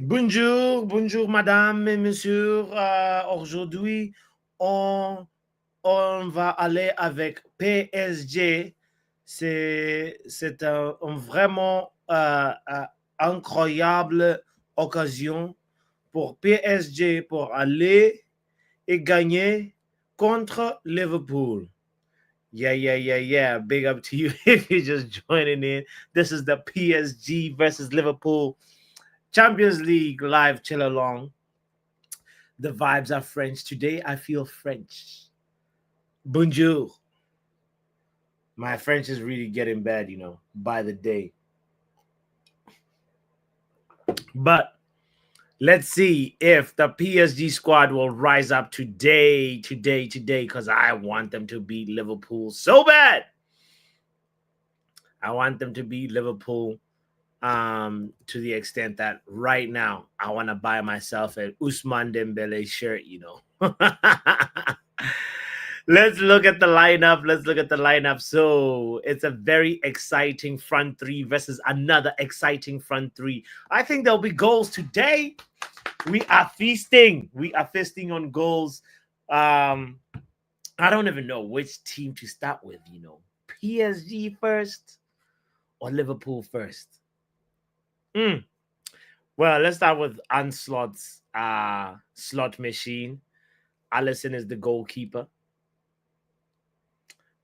Bonjour, bonjour madame et monsieur. Aujourd'hui, on, on va aller avec PSG. C'est un vraiment incroyable occasion pour PSG pour aller et gagner contre Liverpool. Yeah, yeah, yeah, yeah. Big up to you if you're just joining in. This is the PSG versus Liverpool Champions League live chill along. The vibes are French. Today I feel French. Bonjour. My French is really getting bad, by the day. But let's see if the PSG squad will rise up today, because I want them to beat Liverpool so bad. I want them to beat Liverpool to the extent that right now I want to buy myself an Usman Dembele shirt. Let's look at the lineup. So it's a very exciting front three versus another exciting front three. I think there'll be goals today. We are feasting. On goals. I don't even know which team to start with, PSG first or Liverpool first. Well, let's start with Onslaught's slot machine. Allison is the goalkeeper.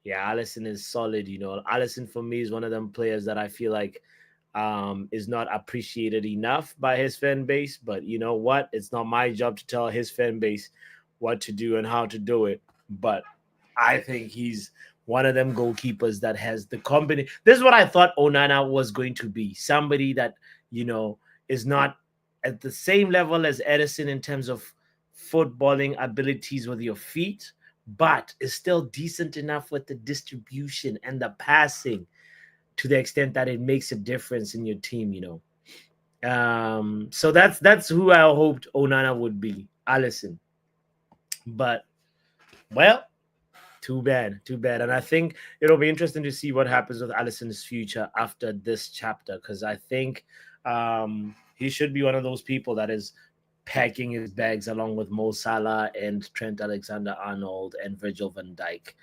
Yeah, Allison is solid. Allison for me is one of them players that I feel like is not appreciated enough by his fan base. But you know what? It's not my job to tell his fan base what to do and how to do it. But I think he's one of them goalkeepers that has the combination. This is what I thought Onana was going to be. Somebody that, is not at the same level as Edison in terms of footballing abilities with your feet, but is still decent enough with the distribution and the passing to the extent that it makes a difference in your team. So that's who I hoped Onana would be, Allison. But well, too bad. And I think it'll be interesting to see what happens with Allison's future after this chapter, because I think he should be one of those people that is packing his bags along with Mo Salah and Trent Alexander-Arnold and Virgil van Dijk.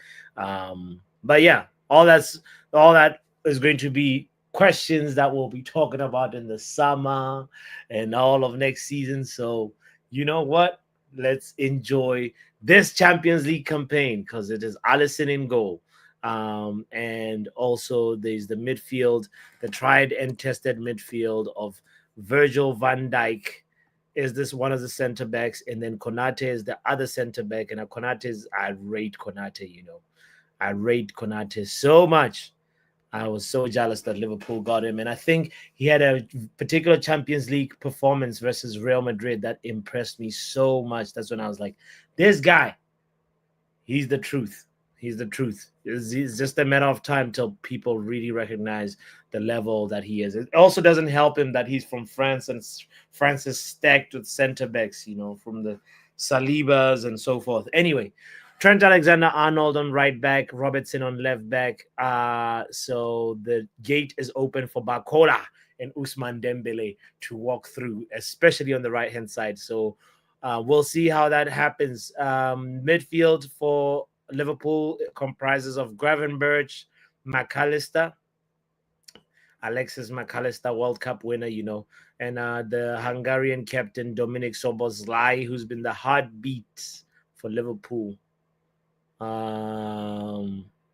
But yeah, all that is going to be questions that we'll be talking about in the summer and all of next season. So you know what? Let's enjoy this Champions League campaign because it is Allison in goal. And also there's the midfield, the tried and tested midfield of Virgil van Dijk is this one of the center backs, and then Konate is the other center back. And I rate Konate, I rate Konate so much. I was so jealous that Liverpool got him. And I think he had a particular Champions League performance versus Real Madrid that impressed me so much. That's when I was like, this guy, he's the truth. He's the truth. It's just a matter of time till people really recognize the level that he is. It also doesn't help him that he's from France, and France is stacked with center backs, from the Salibas and so forth. Anyway, Trent Alexander-Arnold on right back, Robertson on left back. So the gate is open for Barcola and Usman Dembele to walk through, especially on the right-hand side. So we'll see how that happens. Midfield for Liverpool comprises of Gravenberch, McAllister, Alexis McAllister, World Cup winner, and the Hungarian captain Dominik Szoboszlai, who's been the heartbeat for Liverpool.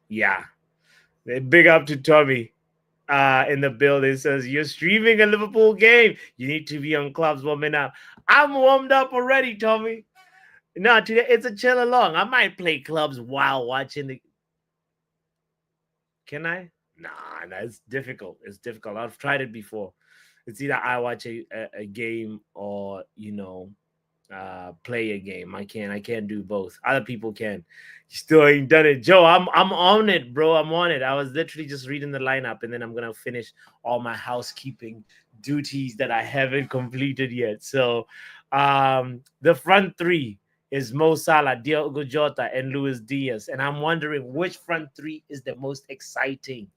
Yeah. Big up to Tommy in the building. Says, you're streaming a Liverpool game. You need to be on clubs warming up. I'm warmed up already, Tommy. No, today it's a chill along. I might play clubs while watching the. Can I? Nah, it's difficult. It's difficult. I've tried it before. It's either I watch a game or play a game. I can't do both. Other people can. You still ain't done it, Joe. I'm on it, bro. I'm on it. I was literally just reading the lineup, and then I'm gonna finish all my housekeeping duties that I haven't completed yet. So, the front three is Mo Salah, Diogo Jota, and Luis Diaz. And I'm wondering which front three is the most exciting.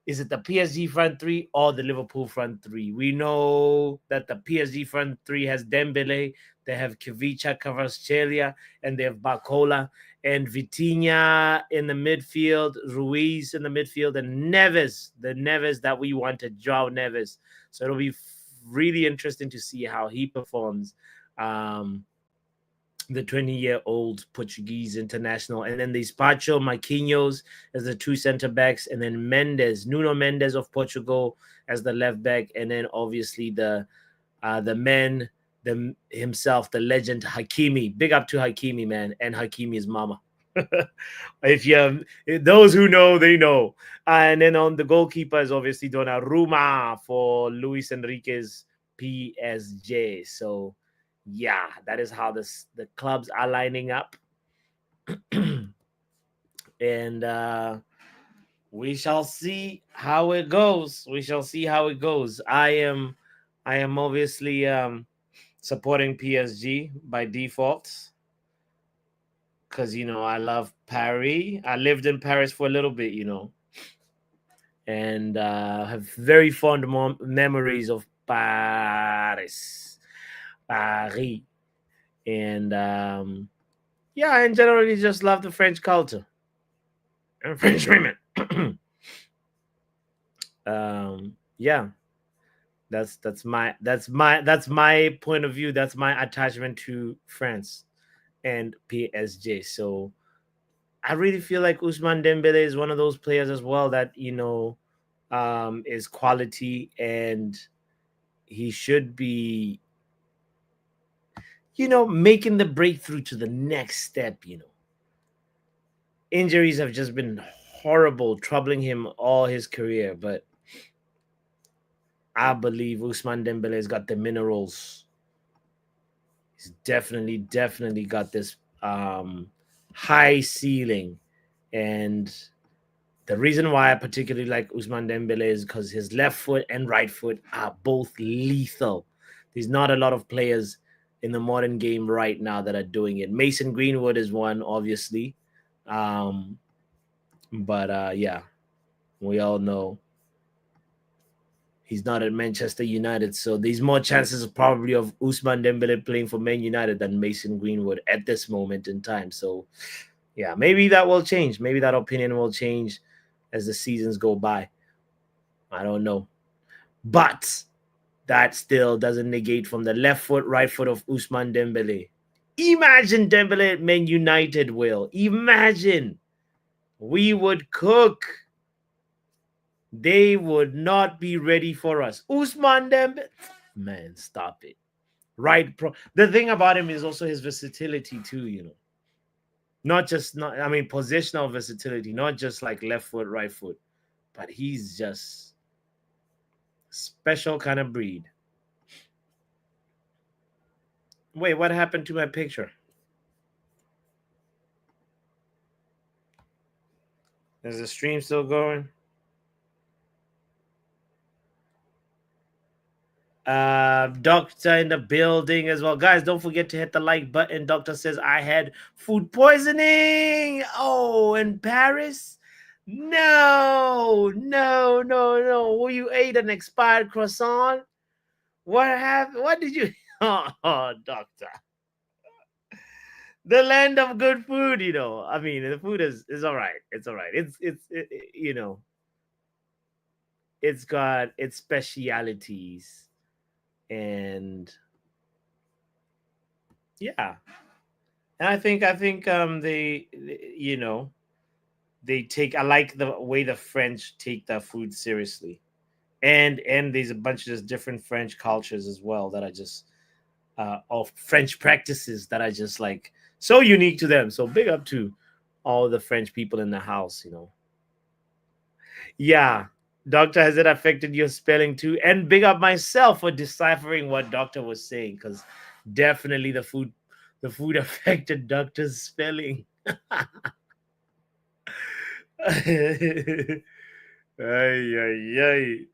Is it the PSG front three or the Liverpool front three? We know that the PSG front three has Dembele, they have Kivicha Kvaratskhelia, and they have Barcola and Vitinha in the midfield, Ruiz in the midfield, and Neves, the Neves that we wanted, Joao Neves. So it'll be really interesting to see how he performs. Um, the 20-year-old Portuguese international. And then there's Pacho, Marquinhos as the two center backs, and then Nuno Mendes of Portugal as the left back, and then obviously the man, himself, the legend Hakimi. Big up to Hakimi, man, and Hakimi's mama. If you those who know, they know. And then on the goalkeeper is obviously Donnarumma for Luis Enrique's PSG. So yeah, that is how the clubs are lining up. And we shall see how it goes. We shall see how it goes. I am obviously supporting PSG by default because I love Paris. I lived in Paris for a little bit, and have very fond memories of Paris, and yeah, I generally just love the French culture and French women. Yeah, that's my point of view. That's my attachment to France and PSG. So I really feel like Ousmane Dembele is one of those players as well that is quality, and he should be making the breakthrough to the next step. Injuries have just been horrible, troubling him all his career, but I believe Ousmane Dembele has got the minerals. He's definitely got this high ceiling. And the reason why I particularly like Ousmane Dembele is because his left foot and right foot are both lethal. There's not a lot of players in the modern game right now that are doing it. Mason Greenwood is one, obviously. But yeah, we all know he's not at Manchester United, so there's more chances probably of Ousmane Dembele playing for Man United than Mason Greenwood at this moment in time. So yeah, maybe that will change. Maybe that opinion will change as the seasons go by. I don't know. But that still doesn't negate from the left foot, right foot of Ousmane Dembele. Imagine Dembele at Man United, Will. Imagine. We would cook. They would not be ready for us. Ousmane Dembele. Man, stop it. The thing about him is also his versatility too. Not positional versatility, not just like left foot, right foot, but he's just special kind of breed. Wait, what happened to my picture? Is the stream still going? Doctor in the building as well. Guys, don't forget to hit the like button. Doctor says I had food poisoning. Oh, in Paris? No, no, no, no. Well, you ate an expired croissant? What happened? What did you? Oh, doctor. The land of good food. I mean, the food is all right. It's all right. It's got its specialities, and yeah. And I think they take I like the way the French take their food seriously. And there's a bunch of just different French cultures as well that are just of French practices that are just like so unique to them. So big up to all the French people in the house. Yeah. Doctor, has it affected your spelling too? And big up myself for deciphering what Doctor was saying, because definitely the food affected Doctor's spelling. Ay, ay, ay.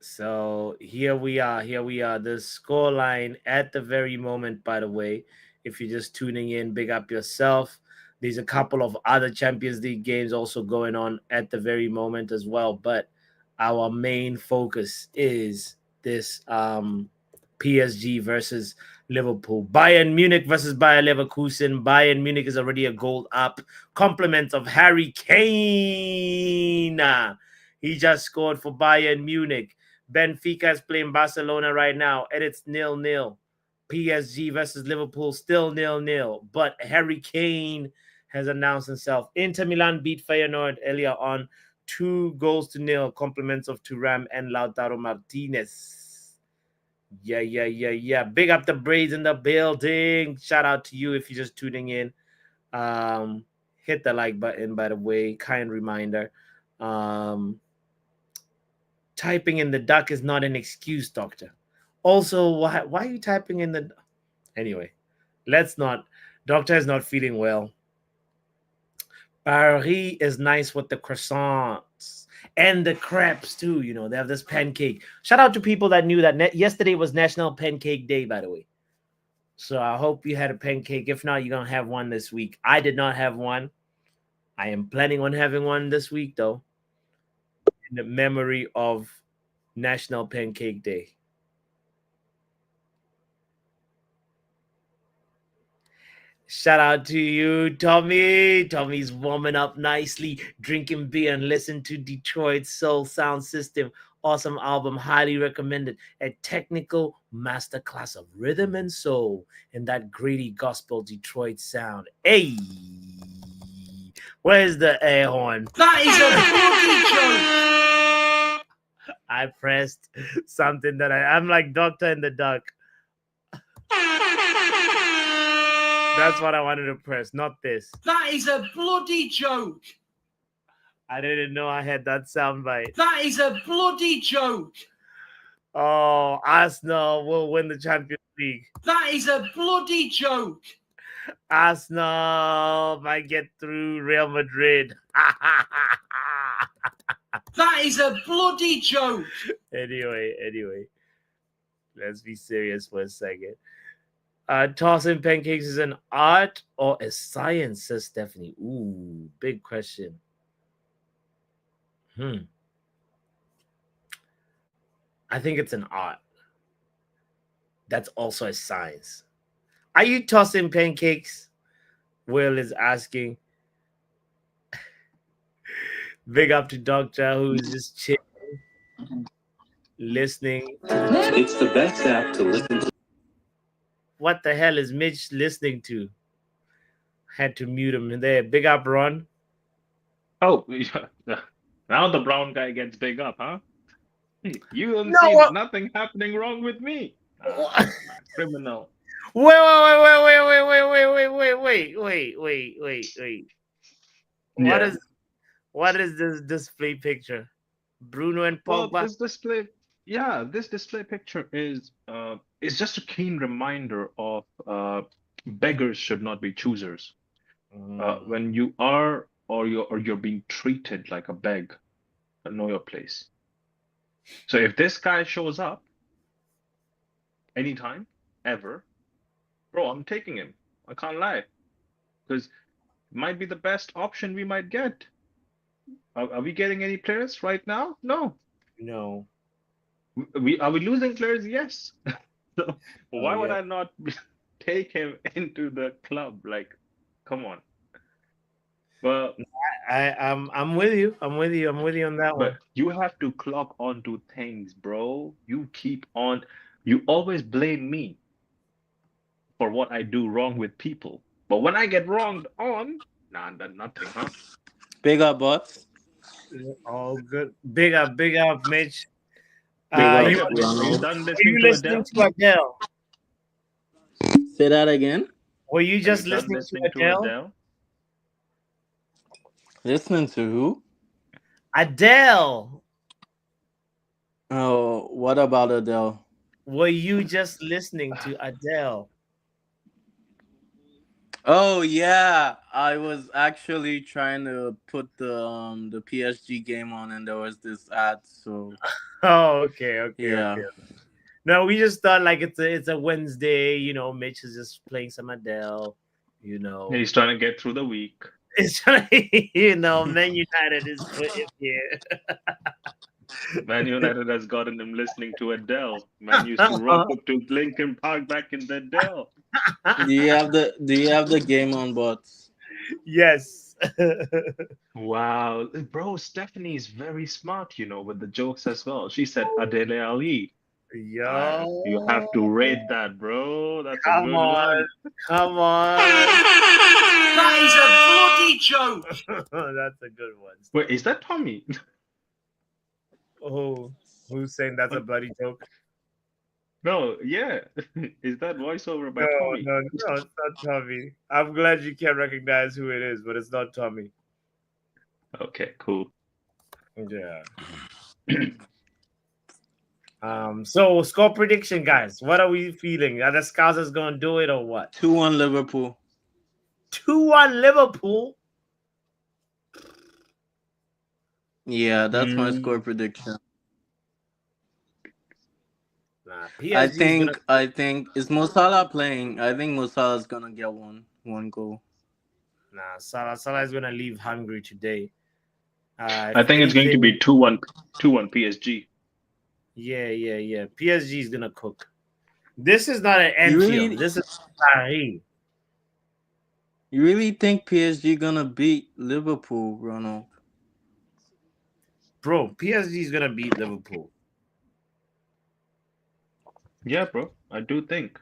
So here we are. Here we are. The score line at the very moment, by the way, if you're just tuning in, big up yourself. There's a couple of other Champions League games also going on at the very moment as well. But our main focus is this PSG versus Liverpool. Bayern Munich versus Bayer Leverkusen. Bayern Munich is already a goal up. Compliment of Harry Kane. He just scored for Bayern Munich. Benfica is playing Barcelona right now, and it's 0-0. PSG versus Liverpool still 0-0. But Harry Kane has announced himself. Inter Milan beat Feyenoord earlier on, 2-0. Compliments of Thuram and Lautaro Martinez. Yeah. Big up the Braids in the building. Shout out to you if you're just tuning in. Hit the like button, by the way. Kind reminder. Typing in the duck is not an excuse, doctor. Also, why are you typing in the... Anyway, let's not... Doctor is not feeling well. Paris is nice with the croissants and the crepes too. You know, they have this pancake. Shout out to people that knew that yesterday was National Pancake Day, by the way. So I hope you had a pancake. If not, you're going to have one this week. I did not have one. I am planning on having one this week, though, in the memory of National Pancake Day. Shout out to you, Tommy. Tommy's warming up nicely, drinking beer and listening to Detroit Soul Sound System. Awesome album, highly recommended. A technical masterclass of rhythm and soul in that gritty gospel Detroit sound. Hey, where's the air horn? That is a bloody joke. I pressed something that I'm like Doctor in the Duck. That's what I wanted to press, not this. That is a bloody joke. I didn't know I had that soundbite. That is a bloody joke. Oh, Arsenal will win the Champions League. That is a bloody joke. Arsenal might get through Real Madrid. That is a bloody joke. Anyway, let's be serious for a second. Tossing pancakes is an art or a science, says Stephanie. Ooh, big question. I think it's an art. That's also a science. Are you tossing pancakes? Will is asking. Big up to Doctor who's just chilling, listening. It's the best app to listen to. What the hell is Mitch listening to? Had to mute him there. Big up, Ron. Oh, now the brown guy gets big up, huh? You don't see nothing happening wrong with me. Criminal. Wait. What is this display picture? Bruno and Pogba? Well, this display picture is just a keen reminder of beggars should not be choosers. When you are or you're being treated like a beg, know your place. So if this guy shows up anytime, ever, bro, I'm taking him. I can't lie. Because it might be the best option we might get. Are we getting any players right now? No. No. Are we losing players? Yes. So why would I not take him into the club? Like, come on. Well, I'm with you. I'm with you on that one. But you have to clock onto things, bro. You always blame me for what I do wrong with people. But when I get wronged on, nothing, huh? Big up, boss. All good. Big up, Mitch. Are you done listening to Adele? Say that again. Were you just listening to Adele? Listening to who? Adele. Oh, what about Adele? Were you just listening to Adele? Oh yeah, I was actually trying to put the PSG game on, and there was this ad. So. Oh, okay. Yeah. Okay. No, we just thought like it's a Wednesday. You know, Mitch is just playing some Adele. You know, He's trying to get through the week. it's Man United is put in here. Man United has gotten him listening to Adele. Man used to rock up to Lincoln Park back in the Adele. Do you have the game on bots? Yes. Wow, bro, Stephanie is very smart, with the jokes as well. She said Adele Ali. You have to Yo, rate that, bro. That's a come good on, one. come on. That is a bloody joke. That's a good one. Wait, is that Tommy? Oh, who's saying that's a bloody joke? No, yeah. Is that voiceover by No, Tommy? no, no, it's not Tommy. I'm glad you can't recognize who it is, but it's not Tommy. Okay, cool. Yeah. So score prediction, guys. What are we feeling? Are the Scousers gonna do it or what? 2-1 Liverpool. 2-1 Liverpool. Yeah, that's my score Mm, prediction. Nah, I PSG is gonna. think I think is Mo Salah playing. I think Mo Salah's gonna get one goal. Nah, Salah is gonna leave hungry today. I If think it's going to anything, be 2-1, 2-1 PSG. yeah. PSG is gonna cook. This is not an You Anfield. really This is Paris. you really think PSG gonna beat Liverpool, Ronald? Bro, PSG is gonna beat Liverpool. Yeah, bro. I do think.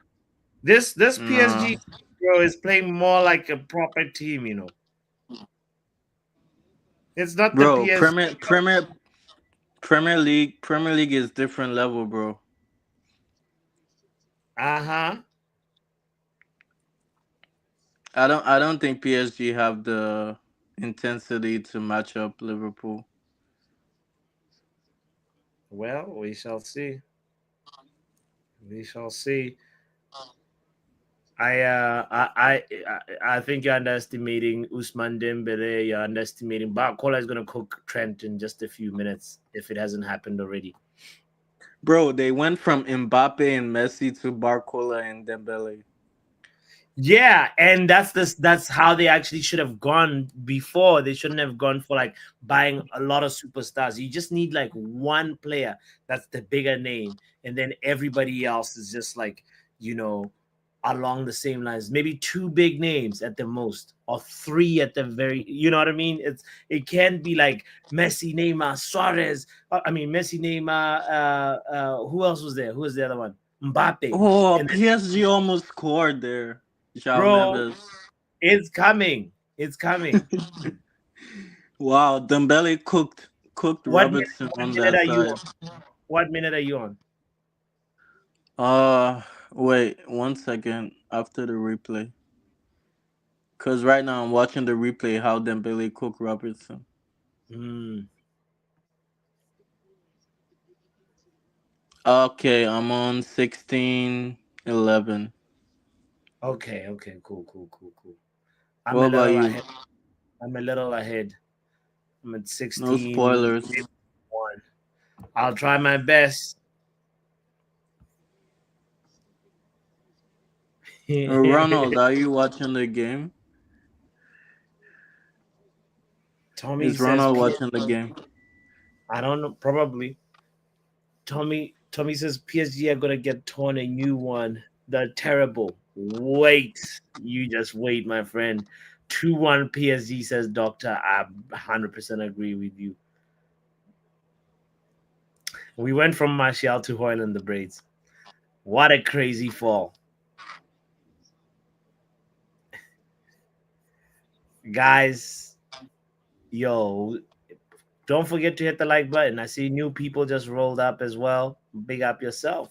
This No. PSG bro is playing more like a proper team, It's not the Bro, PSG. Premier League is different level, bro. Uh-huh. I don't think PSG have the intensity to match up Liverpool. Well, we shall see. We shall see. I think you're underestimating Usman Dembele. You're underestimating Barcola is gonna cook Trent in just a few minutes if it hasn't happened already. Bro, they went from Mbappe and Messi to Barcola and Dembele. Yeah, and that's how they actually should have gone before. They shouldn't have gone for like buying a lot of superstars. You just need like one player that's the bigger name, and then everybody else is just like, along the same lines. Maybe two big names at the most, or three at the very, you know what I mean? It can't be like Messi, Neymar, Suarez. I mean Messi, Neymar, who else was there? Who was the other one? Mbappe. Oh, And PSG almost scored there. João bro, Neves. it's coming. It's coming. Wow, Dembele cooked What minute, Robertson what on minute that are you side. on? What minute are you on? Wait 1 second after the replay. Cause right now I'm watching the replay how Dembele cooked Robertson. Hmm. Okay, I'm on 16-11. Okay. Cool. I'm What a about little you? ahead. I'm a little ahead. I'm at No 16 spoilers. 1. I'll try my best. Ronald, are you watching the game? Tommy Is says Ronald watching the game? I don't know, probably. Tommy says PSG are gonna get torn a new one. They're terrible. Wait. You just wait, my friend. 2-1 PSG, says Doctor. I 100% agree with you. We went from Martial to Hoyle in the braids. What a crazy fall. Guys, yo, don't forget to hit the like button. I see new people just rolled up as well. Big up yourself.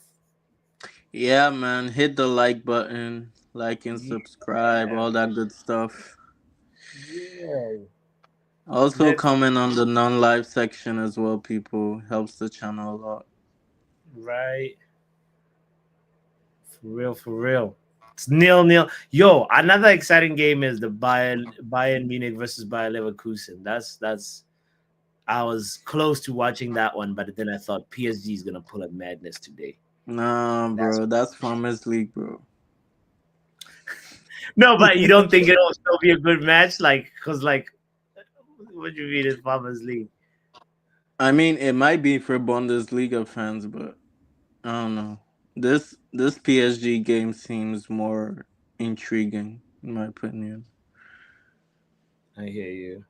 Yeah, man. Hit the like button, like and Yeah. subscribe, all that good stuff. Yeah. Also, Let's comment on the non-live section as well, people. Helps the channel a lot. right. For real. It's 0-0. Yo, another exciting game is the Bayern Munich versus Bayer Leverkusen. That's I was close to watching that one, but then I thought PSG is gonna pull a madness today. Nah, That's bro. That's Farmers League, bro. No, but you don't think it'll still be a good match? Like, cause like, what do you mean it's Farmers League? I mean, it might be for Bundesliga fans, but I don't know. This PSG game seems more intriguing, in my opinion. I hear you.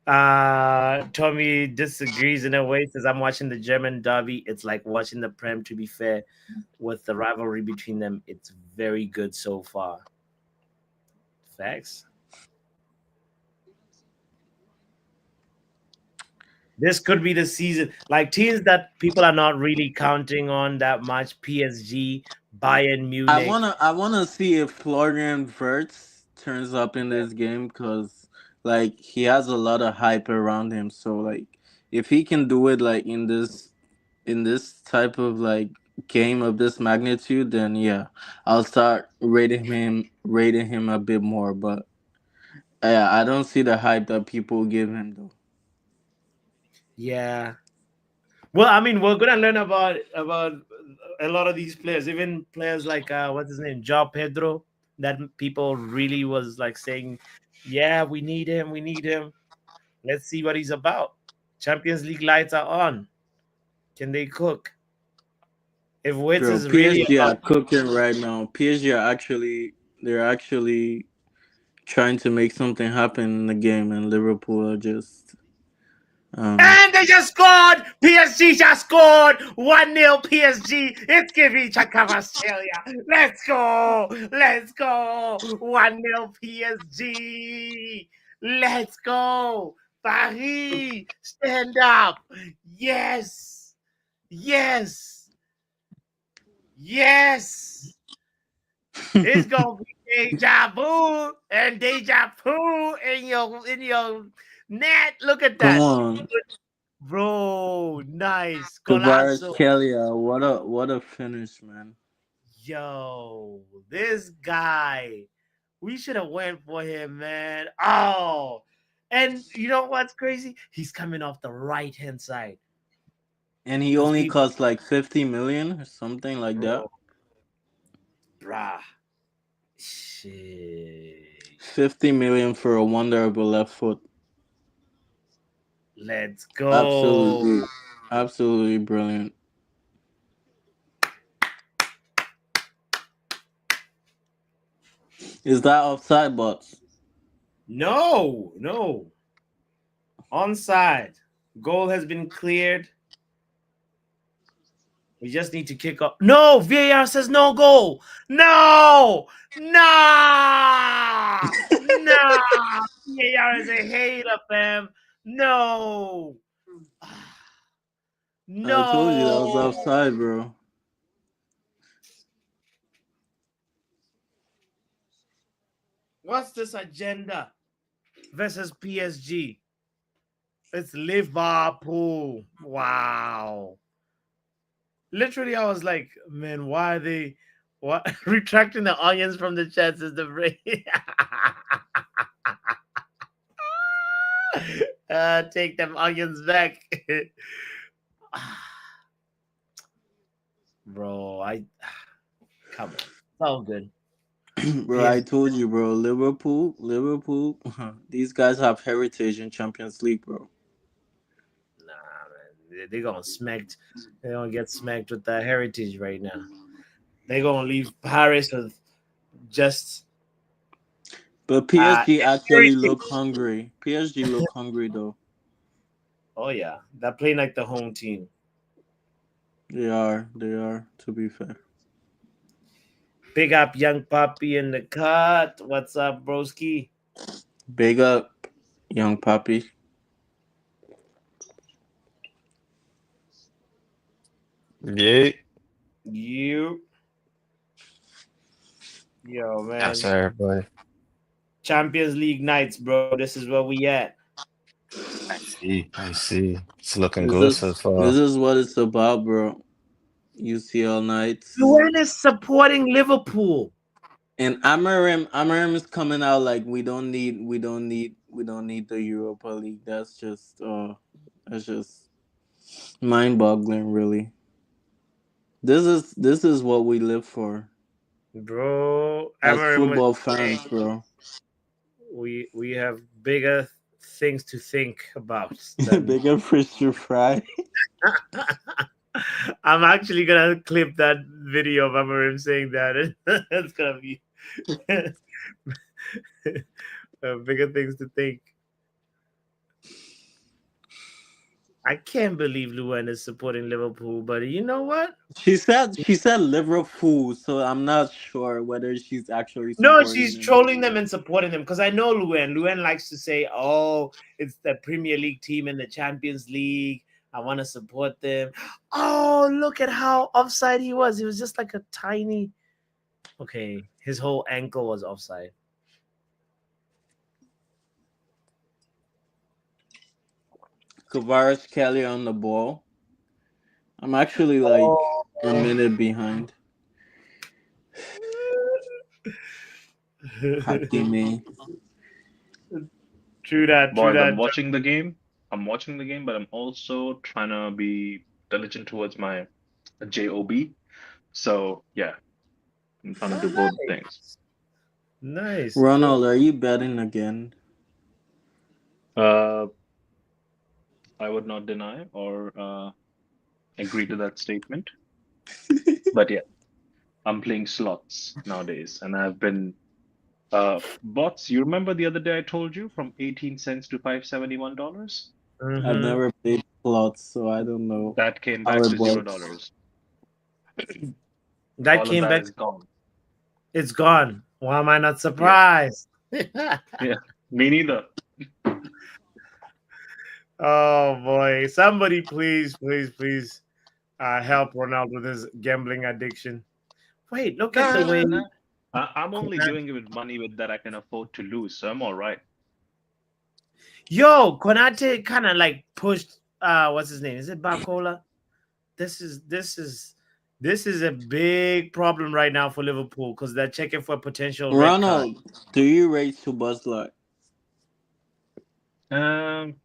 Tommy disagrees in a way. Says I'm watching the German derby. It's like watching the Prem. To be fair, with the rivalry between them, it's very good so far. Facts. This could be the season. Like teams that people are not really counting on that much. PSG, Bayern Munich. I wanna see if Florian Wirtz turns up in Yeah. this game because like he has a lot of hype around him. So like if he can do it like in this type of like game of this magnitude, then yeah, I'll start rating him a bit more. But yeah, I don't see the hype that people give him though. Yeah. Well, I mean, we're gonna learn about a lot of these players, even players like what's his name, Joao Pedro. That people really was like saying, "Yeah, we need him. We need him. Let's see what he's about." Champions League lights are on. Can they cook? If Wits Bro, is really PSG about, are cooking right now. PSG are they're actually trying to make something happen in the game, and Liverpool are just I don't know. and they just scored. PSG just scored 1-0 PSG. It's giving Chakavastelia. Let's go. Let's go. 1-0 PSG. Let's go. Paris, stand up. Yes. Yes. Yes. It's gonna be deja vu and deja vu in your net. Look at Come that. on, Bro, nice. Golazo. Kvaratskhelia, what a finish, man. Yo, this guy. We should have went for him, man. Oh. And you know what's crazy? He's coming off the right hand side. And he Because only people, cost like 50 million or something like that. bro, bruh. Shit. 50 million for a wonderful left foot. Let's go. Absolutely, absolutely brilliant. Is that offside, bots? No, no. Onside. Goal has been cleared. We just need to kick off. No, VAR says no goal. No, nah, nah. VAR is a hater, fam. No, I told you that was no. offside, bro. What's this agenda versus PSG? It's Liverpool. Wow. Literally, I was like, man, why are they what retracting the onions from the chest is the brain. Take them onions back. Bro, I come on. It's all good. Bro, I PSG, told you, bro. Liverpool. These guys have heritage in Champions League, bro. nah, man. They're gonna smacked. They're gonna get smacked with the heritage right now. They're gonna leave Paris with just But PSG actually heritage. look hungry. PSG look hungry though. Oh yeah, they're playing like the home team. They are. They are. To be fair. Big up young puppy in the cut. What's up, broski? Big up, young puppy. Yeah. You, yo, Yes, man. sir, boy. Champions League nights, bro. This is where we at. I see. I see. It's looking This good so is this far. is what it's about, bro. UCL nights. UN is supporting Liverpool. And Amarim is coming out like we don't need the Europa League. That's just mind boggling really. This is what we live for. Bro, As Amarim was football saying fans, bro. we have bigger things to think about than. Bigger fish to fry. I'm actually gonna clip that video of Amarim saying that. It's gonna be bigger things to think. I can't believe Luan is supporting Liverpool, but you know what? She said Liverpool, so I'm not sure whether she's actually No, supporting she's them. trolling them and supporting them because I know Luan. Luan likes to say, "Oh, it's the Premier League team in the Champions League. I want to support them." Oh, look at how offside he was. He was just like a tiny. Okay, his whole ankle was offside. Kavaras Kelly on the ball. I'm actually like a minute behind. Hakimi. True that. True Boys, I'm that. watching the game. I'm watching the game, but I'm also trying to be diligent towards my job. So yeah, I'm trying to Oh, do both things. nice. Ronald, are you betting again? Uh, I would not deny or agree to that statement. But yeah, I'm playing slots nowadays, and I've been bots. You remember the other day I told you from 18 cents to $571? I've Mm-hmm. never played slots, so I don't know That came how back it to $0. works. That All of came that back. is gone. It's gone. Why am I not Yeah, surprised? yeah. Me neither. Oh boy! Somebody, please, help Ronaldo with his gambling addiction. Wait, look at Nah, the nah, way. nah. I'm only doing it with money with that I can afford to lose, so I'm all right. Yo, Konate kind of like pushed. What's his name? Is it Barcola? This is this is this is a big problem right now for Liverpool because they're checking for a potential red card. Ronald, do you rate Subasla? Um,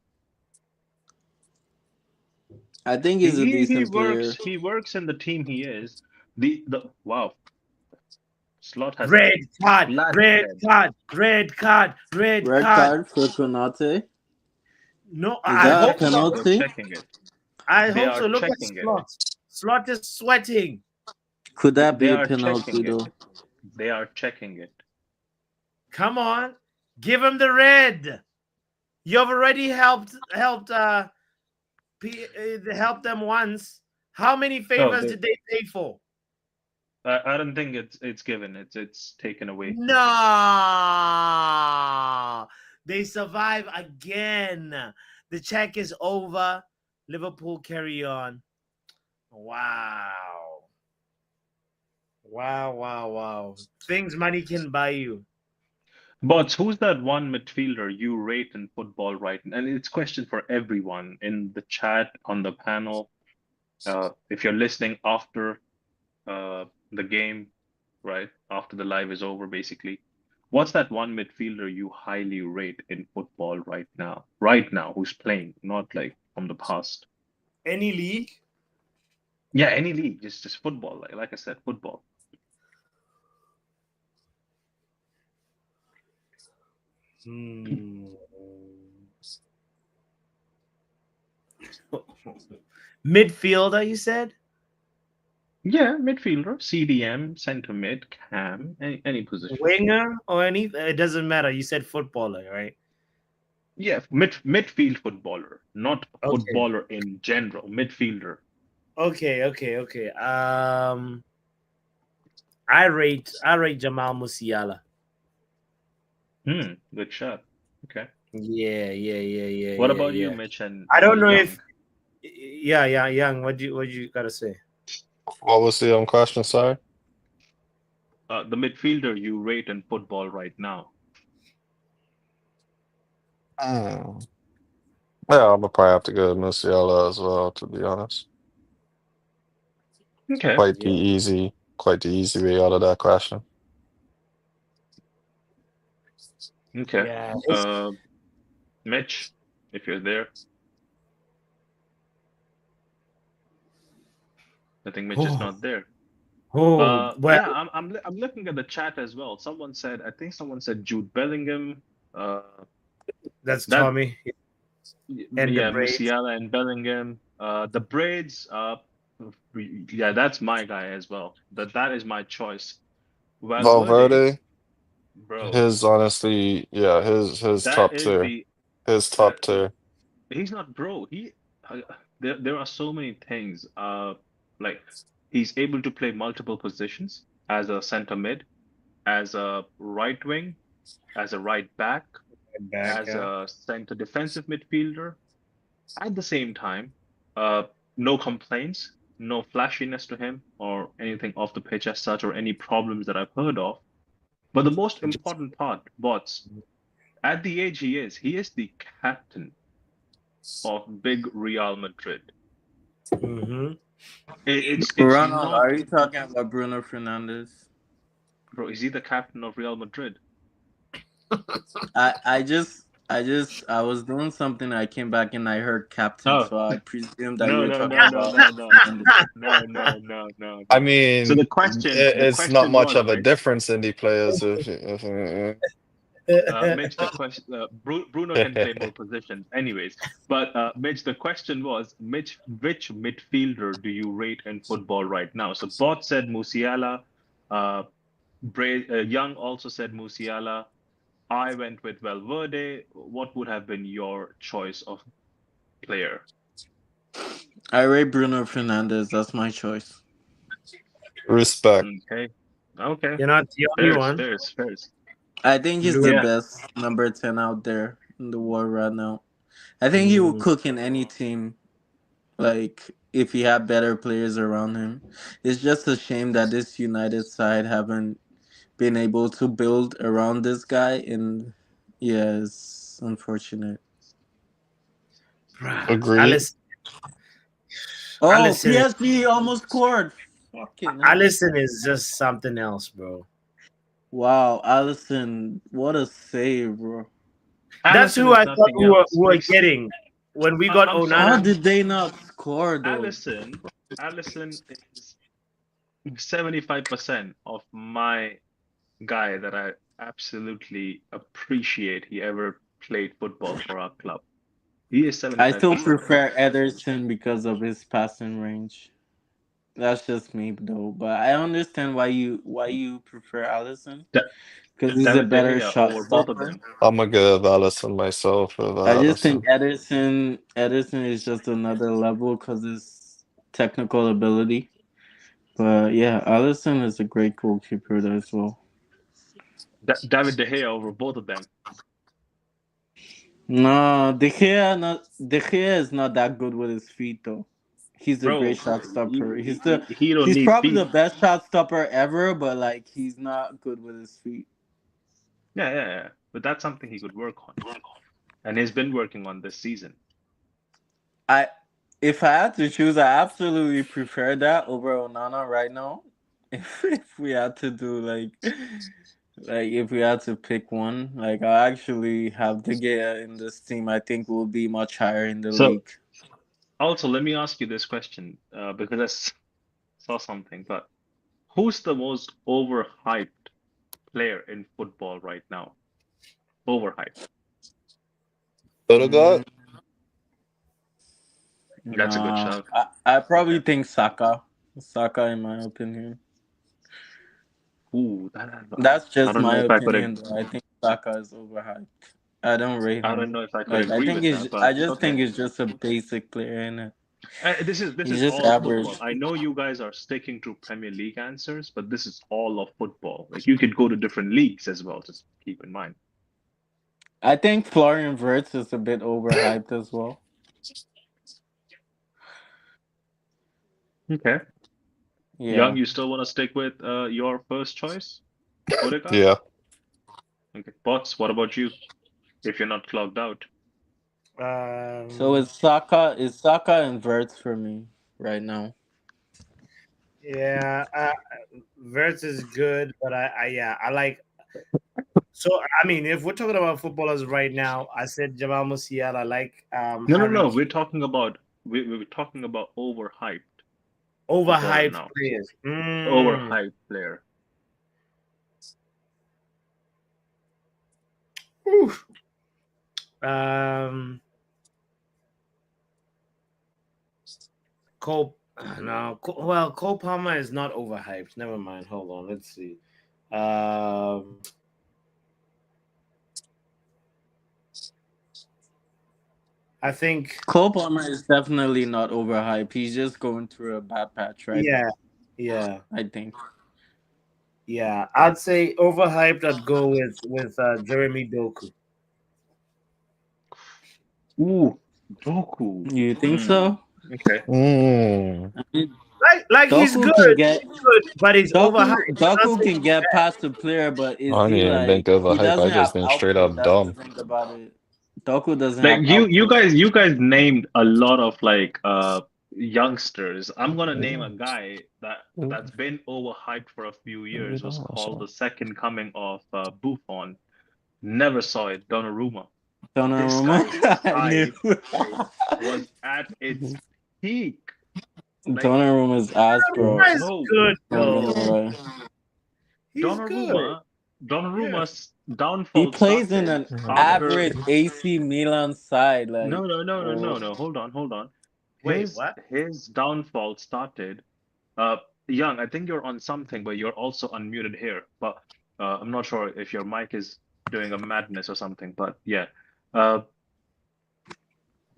I think he he's a he decent player. works in the team he is. The wow, Slot has a Red card, flat red head. card, red card, red Red card. card for Konate. No, Is I that a hope They're so. penalty? checking it. I They hope are so. Look at checking it. Slot. Slot is sweating. Could that They be a are penalty checking it. though? They are checking it. Come on, give him the red. You've already helped them once. How many Oh, favors did they pay for? I don't think it's given. It's taken away. No, they survive again. The check is over. Liverpool carry on. Wow. Wow. Things money can buy you. But who's that one midfielder you rate in football right now? And it's question for everyone in the chat, on the panel. If you're listening after the game, right? After the live is over, basically. What's that one midfielder you highly rate in football right now? Right now, who's playing, not like from the past. Any league? Yeah, any league, just football. Like I said, football. Midfielder, you said? Yeah, midfielder, CDM, center mid, cam, any position. Winger or any? It doesn't matter. You said footballer, right? Yeah, midfield footballer, not Okay. footballer in general. Midfielder. Okay. I rate Jamal Musiala. Good shot. Okay. What about you, Yeah. Mitch and I don't know if Young? yeah, Young. What you gotta say? What was the question? Sorry. The midfielder you rate in football right now. Hmm. Yeah, I'm gonna probably have to go to Musiala as well, to be honest. Okay. Quite the Yeah. easy, quite the easy way out of that question. Okay. Yeah. Mitch, if you're there. I think Mitch is not there. Oh well, Yeah, I'm looking at the chat as well. I think someone said Jude Bellingham. Uh, that's that Tommy and the yeah, braids. Musiala and Bellingham. The braids. Yeah, that's my guy as well. That is my choice. Valverde, Valverde, bro, his honestly, yeah, his that top is tier. the His that top tier. he's not bro. Uh, there are so many things. Like he's able to play multiple positions as a center mid, as a right wing, as a right back, Back, as yeah. a center defensive midfielder. At the same time, uh, no complaints, no flashiness to him or anything off the pitch as such, or any problems that I've heard of. But the most important part, bots, at the age he is the captain of big Real Madrid. Mm-hmm. It's Ronald, not, are you talking about Bruno Fernandez? bro. Is he the captain of Real Madrid? I was doing something. I came back and I heard captain, Oh, so I presumed that you no, were no, talking no, no, about no, no, Fernandez. I no. So mean, the it's not question much was, of a Mitch. difference in the players Mitch, the question, Bruno can play more positions, anyways. But Mitch, the question was, Mitch, which midfielder do you rate in football right now? So Bot said Musiala, uh, Young also said Musiala. I went with Valverde. What would have been your choice of player? I rate Bruno Fernandez. That's my choice. respect. Okay, okay, You're not the only fairs, one. fairs, fairs. I think he's the Liverpool. Yeah, best number 10 out there in the world right now. I think he will Mm, cook in any team. Like if he had better players around him. It's just a shame that this United side haven't been able to build around this guy, and yeah, it's unfortunate. bruh. Agreed. Alice, Oh, Allison, PSG almost scored. Fucking hell. Allison is just something else, bro. Wow, Allison, what a save, bro. That's Allison who is I thought nothing else. we were getting when we got I'm How Onana. sorry, did they not score though? Allison is 75% of my guy that I absolutely appreciate he ever played football for our club. He is I still 75%, bro. prefer Ederson because of his passing range. That's just me though, but I understand why you prefer Allison Da- because he's a David De better Gea shot over both of stopper. them. I'm gonna give Allison myself with I just think Allison. Ederson is just another level because his technical ability. But yeah, Allison is a great goalkeeper as well. David De Gea over both of them. No, De Gea is not that good with his feet though. He's a great Bro, shot stopper. he don't He's need probably feet. the best shot stopper ever, but like he's not good with his feet. Yeah. But that's something he could work on. And he's been working on this season. I If I had to choose, I absolutely prefer that over Onana right now. If we had to do like if we had to pick one, like I actually have De Gea in this team. I think will be much higher in the So league. also let me ask you this question, because saw something, but who's the most overhyped player in football right now? Overhyped. Odegaard? Mm, That's a good nah, shout. I probably Okay. think Saka. Saka, in my opinion. Ooh, That's I just don't know my if I could opinion, though. I think Saka is overhyped. I don't rate I don't him. know if I could Like agree with that, but I just okay. think he's just a basic player, innit? This He's is just all average. football. I know you guys are sticking to Premier League answers, but this is all of football. Like you could go to different leagues as well, just keep in mind. I think Florian Wirtz is a bit overhyped as well. Okay. Young, Yeah. you still want to stick with your first choice, Odegaard? Yeah. Okay. Bots, what about you? If you're not clogged out. So Um, it's Saka and Wirtz for me right now. yeah, Verts is good, but yeah, I like. So I mean, if we're talking about footballers right now, I said Jamal Musiala. I like No, no, Harry no. Kane. We're talking about overhyped. important Overhyped now. players. Overhyped player. Oof. Um, Cole. No. Well, Cole Palmer is not overhyped. Never mind. Hold on. Let's see. Um, I think. Cole Palmer is definitely not overhyped. He's just going through a bad patch right Yeah. now. Yeah. I think. Yeah. I'd say overhyped. I'd go with Jeremy Doku. Ooh, Doku. You think so? Okay. Mm. I mean, Like he's Doku good. can get He's good, but he's overhyped. I'm not Doku saying can get past the player, but I is don't he even think like of a he hype. doesn't I just have think straight output? up That's the dumb. thing about it. Doku doesn't Like have you output. guys named a lot of like youngsters. I'm gonna name Yeah. a guy that's been overhyped for a few You years. Was know, called so. the second coming of Buffon. Never saw it. Donnarumma. This Donnarumma, guy's I knew. hype was at its peak. Like Donnarumma's ass, bro. That is bro, good Not gonna though. lie. He's good. Donnarumma, Yeah. Donnarumma's He downfall plays in started an after. average AC Milan side, like. No. Hold on. Wait, what? His downfall started. Uh, Young, I think you're on something, but you're also unmuted here. But I'm not sure if your mic is doing a madness or something. But yeah, uh,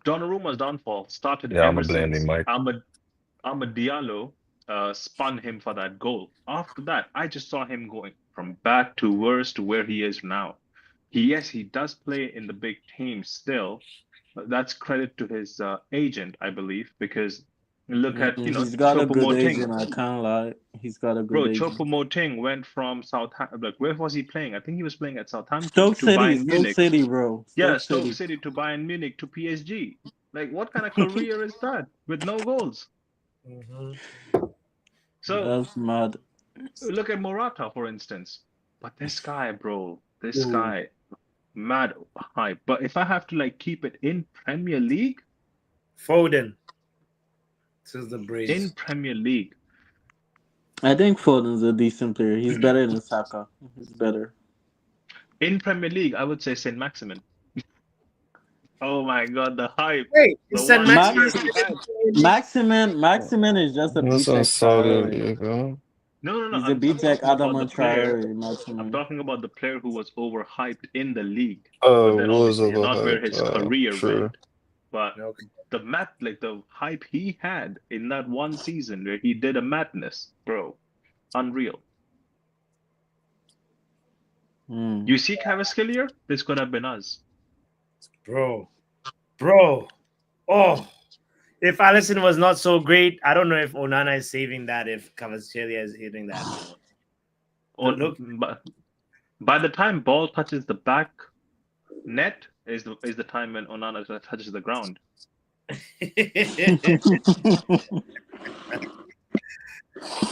Donnarumma's downfall started Yeah, I'm ever gonna blame the since mic. Ahmed Diallo spun him for that goal. After that, I just saw him going from bad to worse to where he is now. Yes, he does play in the big team still. That's credit to his agent, I believe, because look at, He's got a good Choupo-Moting. agent. I can't lie. He's got a good Bro, agent. Choupo-Moting went from Southampton. Like, where was he playing? I think he was playing at Southampton Stoke to City, Bayern Stoke Munich. City, bro. Yeah, Stoke Stoke City. City to Bayern Munich to PSG. Like, what kind of career is that with no goals? Mhm. So That's mad. look at Morata, for instance. But this guy, bro, this Ooh, guy, mad hype. But if I have to like keep it Foden says the in Braves. Premier League, I think Foden's a decent player. He's better than Saka. He's better. I would say Saint Maximin. Oh my God, the hype, Wait, you the said one Maximin year Max he had. Maximin is just a That's on B-Tech Saudi Traore. League. No. He's a I'm B-Tech talking about the Adaman player. Traore, I'm Maximin. talking about the player who was overhyped in the league, but then Was obviously not where overhyped. his career True. went. But okay. the hype he had in that one season where he did a madness, bro, unreal. Hmm. You see Cavaskillier? This could have been us. Bro. Bro. Oh. If Allison was not so great, I don't know if Onana is saving that if Cavaschelli is hitting that, Look. But by the time ball touches the back net is the time when Onana touches the ground.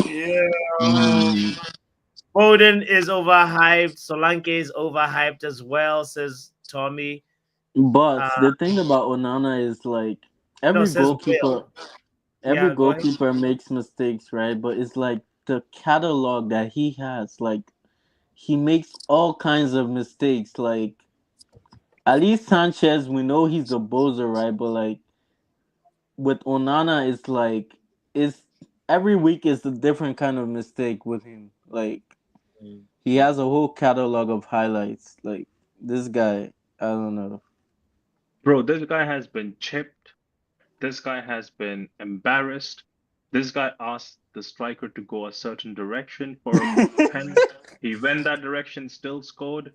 Yeah. Hmm. Foden is overhyped. Solanke is overhyped as well, says Tommy. But Uh, the thing about Onana is like no, every says goalkeeper Will. every Yeah, go ahead. goalkeeper makes mistakes, right? But it's like the catalog that he has, like he makes all kinds of mistakes. Like at least Sanchez, we know he's a bozer, right? But like with Onana, it's like it's every week is a different kind of mistake with him. Like Mm. he has a whole catalog of highlights. Like this guy, I don't know. Bro, this guy has been chipped. This guy has been embarrassed. This guy asked the striker to go a certain direction for a pen. He went that direction, still scored.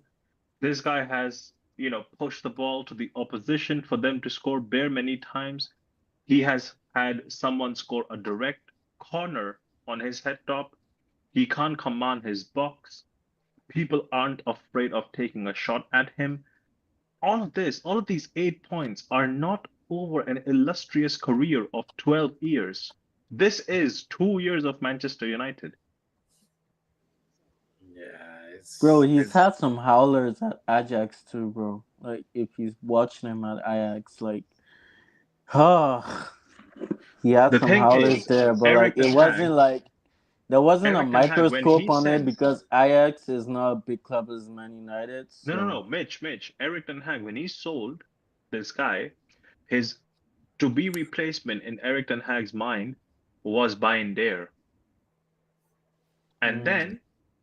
This guy has, pushed the ball to the opposition for them to score bare many times. He has had someone score a direct corner on his head top. He can't command his box. People aren't afraid of taking a shot at him. All of these 8 points are not over an illustrious career of 12 years. This is 2 years of Manchester United. Yeah, Bro, it's he's it's had some howlers at Ajax too, bro. Like if he's watching him at Ajax, like, ah, he had The some thing howlers is, there, but like Eric it Ten Hag, wasn't like there wasn't a Eric Ten Hag, when he microscope on it sends because Ajax is not a big club as Man United. no, So Mitch, Eric Ten Hag, when he sold this guy, his to be replacement in Eric Ten Hag's mind was Bayern. And mm, then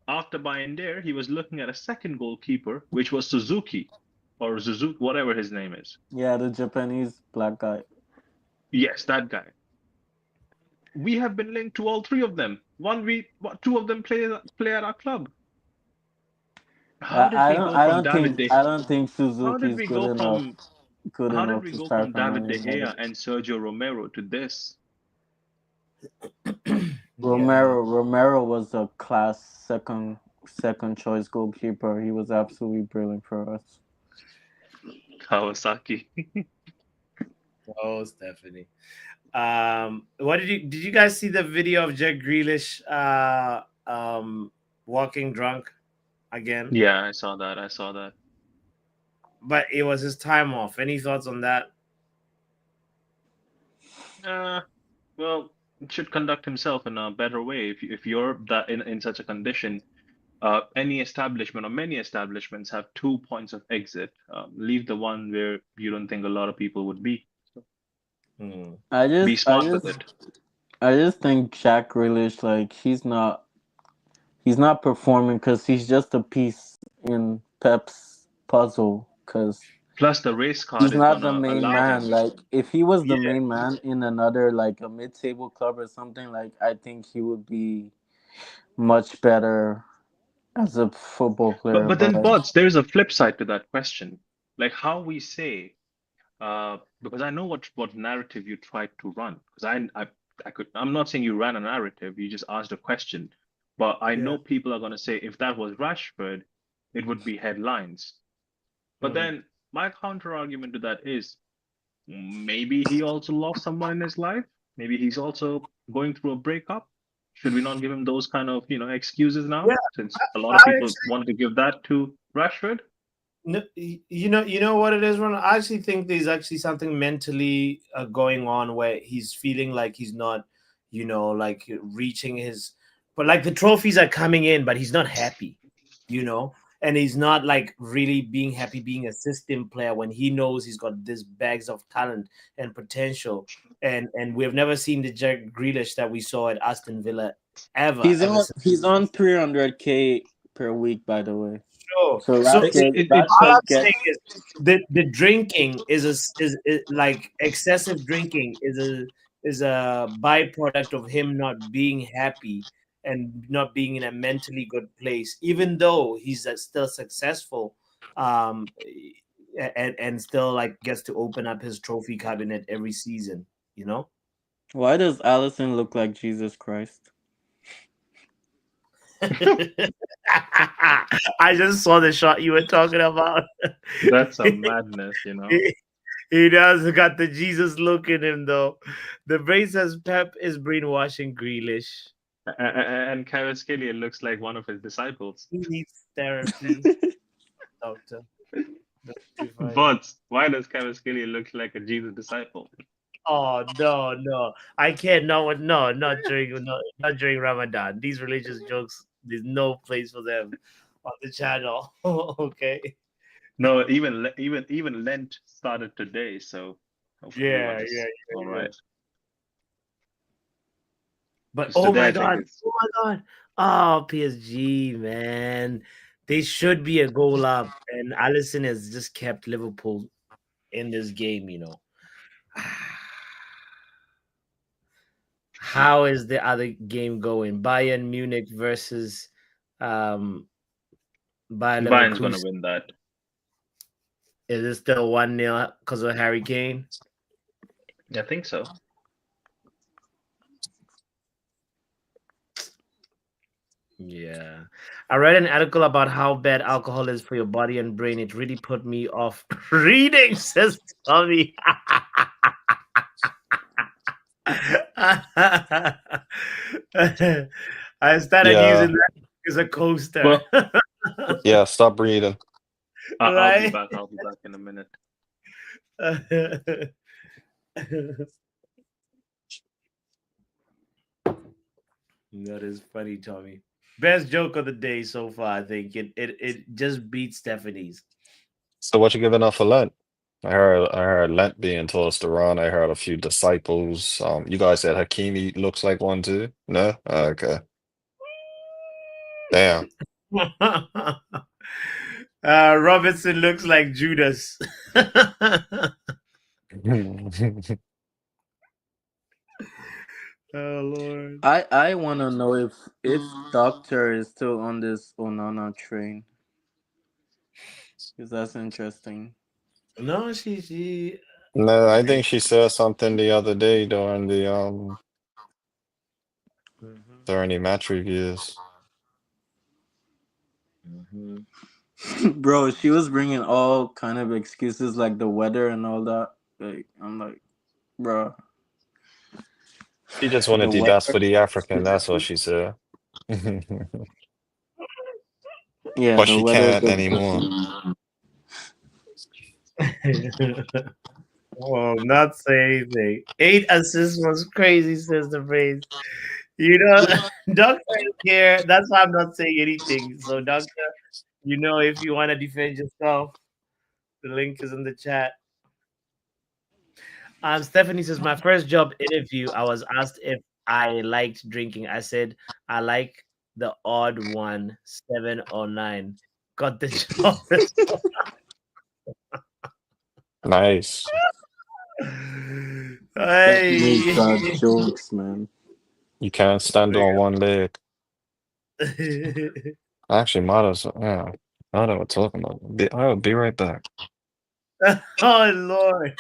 after Bayern, he was looking at a second goalkeeper, which was Suzuki or Suzuki, whatever his name is. yeah, the Japanese black guy. Yes, that guy. We have been linked to all three of them. Two of them play at our club. How did we go from David De I don't think How Suzuki did is we go from good how did enough we to go start from for Man David De United. Gea and Sergio Romero to this? Yeah. Romero was a class second choice goalkeeper. He was absolutely brilliant for us. Kawasaki. Oh, Stephanie. What did you guys see the video of Jack Grealish walking drunk again? Yeah, I saw that. I saw that. But it was his time off. Any thoughts on that? Uh, well, should conduct himself in a better way. If you're that in such a condition, any establishment or many establishments have two points of exit. Leave the one where you don't think a lot of people would be. So Hmm. be smart with it. I just think Jack Grealish, like he's not performing because he's just a piece in Pep's puzzle. Because Plus, the race card he's is not the gonna main allow man. him. Like if he was the Yeah. main man in another like a mid-table club or something, like I think he would be much better as a football But player. but But then, like, Bots, there's a flip side to that question. Like how we say, because I know what narrative you tried to run. Because I'm not saying you ran a narrative. You just asked a question. But I Yeah. know people are gonna say if that was Rashford, it would be headlines. But Hmm. then my counter argument to that is maybe he also lost someone in his life. Maybe he's also going through a breakup. Should we not give him those kind of, excuses Yeah. now, since a lot I of people actually, wanted to give that to Rashford? no, you know what it is, Ron. I actually think there's actually something mentally going on where he's feeling like he's not, like reaching his, but like the trophies are coming in, but he's not happy, and he's not like really being happy being a system player when he knows he's got this bags of talent and potential, and we have never seen the Jack Grealish that we saw at Aston Villa ever since. he's on 300K per week, by the way. Sure. So So It's all I'm Rashford saying gets. is the drinking is like excessive drinking is a byproduct of him not being happy and not being in a mentally good place, even though he's still successful, um, and still like gets to open up his trophy cabinet every season. You know. Why does Allison look like Jesus Christ? I just saw the shot you were talking about. That's a madness, He does got the Jesus look in him, though. The brain says Pep is brainwashing Grealish. And Kvaratskhelia looks like one of his disciples. He needs therapy, doctor. That's too funny. But why does Kvaratskhelia look like a Jesus disciple? Oh no! I can't. No, no, not during Ramadan. These religious jokes. There's no place for them on the channel. Okay. No, even Lent started today, so hopefully Yeah, everyone yeah, is all yeah. right. But Because oh today my I think god, it's oh my god, oh PSG, man, they should be a goal up, and Allison has just kept Liverpool in this game. How is the other game going? Bayern Munich versus um Bayer Bayern's gonna Leverkusen. win that. Is it still 1-0 because of Harry Kane? I think so. Yeah. I read an article about how bad alcohol is for your body and brain. It really put me off reading, says Tommy. I started Yeah, using that as a coaster. Well, yeah. Stop breathing. I'll be Right? back. I'll be back in a minute. That is funny, Tommy. Best joke of the day so far. I think it just beats Stephanie's. So what you giving up for Lent? I heard Lent being tossed around. I heard a few disciples. You guys said Hakimi looks like one too. No? Okay. Damn. Robinson looks like Judas. Oh Lord. I wanna know if Doctor is still on this Onana train, because that's interesting. No, she. No, I think she said something the other day Mhm, during the match reviews. mhm. Bro, she was bringing all kind of excuses like the weather and all that. Like I'm like, bro, She just the wanted the best weather. for the African, that's what she said. Yeah, But the she weather is can't just anymore. pushing. Well, not say anything. 8 assists was crazy, says the phrase. You know, Doctor is here. That's why I'm not saying anything. So, Doctor, if you want to defend yourself, the link is in the chat. Stephanie says, my first job interview, I was asked if I liked drinking. I said, I like the odd one, 7 or 9. Got the job. Nice. Stephanie Hey. got jokes, man. You can't stand on one leg. Actually, Mata's, yeah. I know what I'm talking about. I'll be right back. Oh, Lord.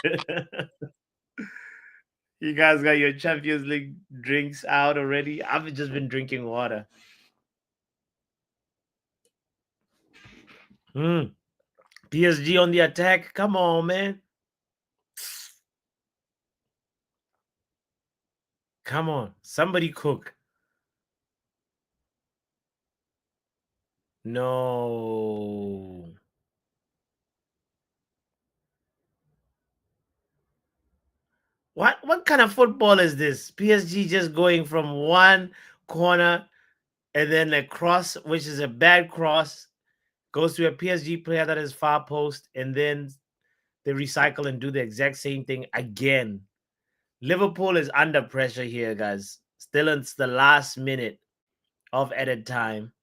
You guys got your Champions League drinks out already? I've just been drinking water. PSG on the attack. Come on, man. Come on. Somebody cook. No. What kind of football is this? PSG just going from one corner and then a cross, which is a bad cross, goes to a PSG player that is far post, and then they recycle and do the exact same thing again. Liverpool is under pressure here, guys. Still, it's the last minute of added time,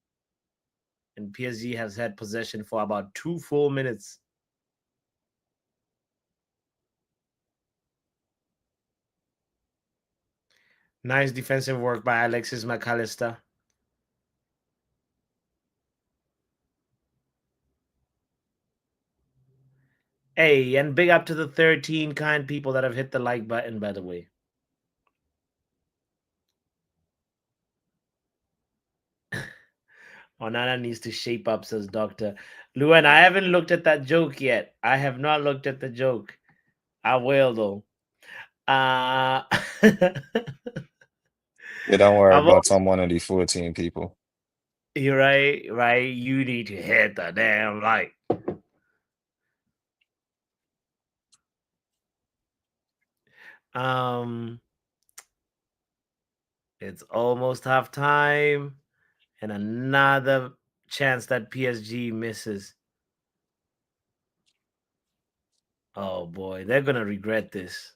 and PSG has had possession for about 2 full minutes. Nice defensive work by Alexis McAllister. Hey, and big up to the 13 kind people that have hit the like button, by the way. Onana needs to shape up, says Doctor. Luan, I haven't looked at that joke yet. I have not looked at the joke. I will, though. Uh, Yeah, don't worry I'm about some one of these 14 people. You're right, right. You need to hit the damn light. Um, it's almost half time, and another chance that PSG misses. Oh boy, they're gonna regret this.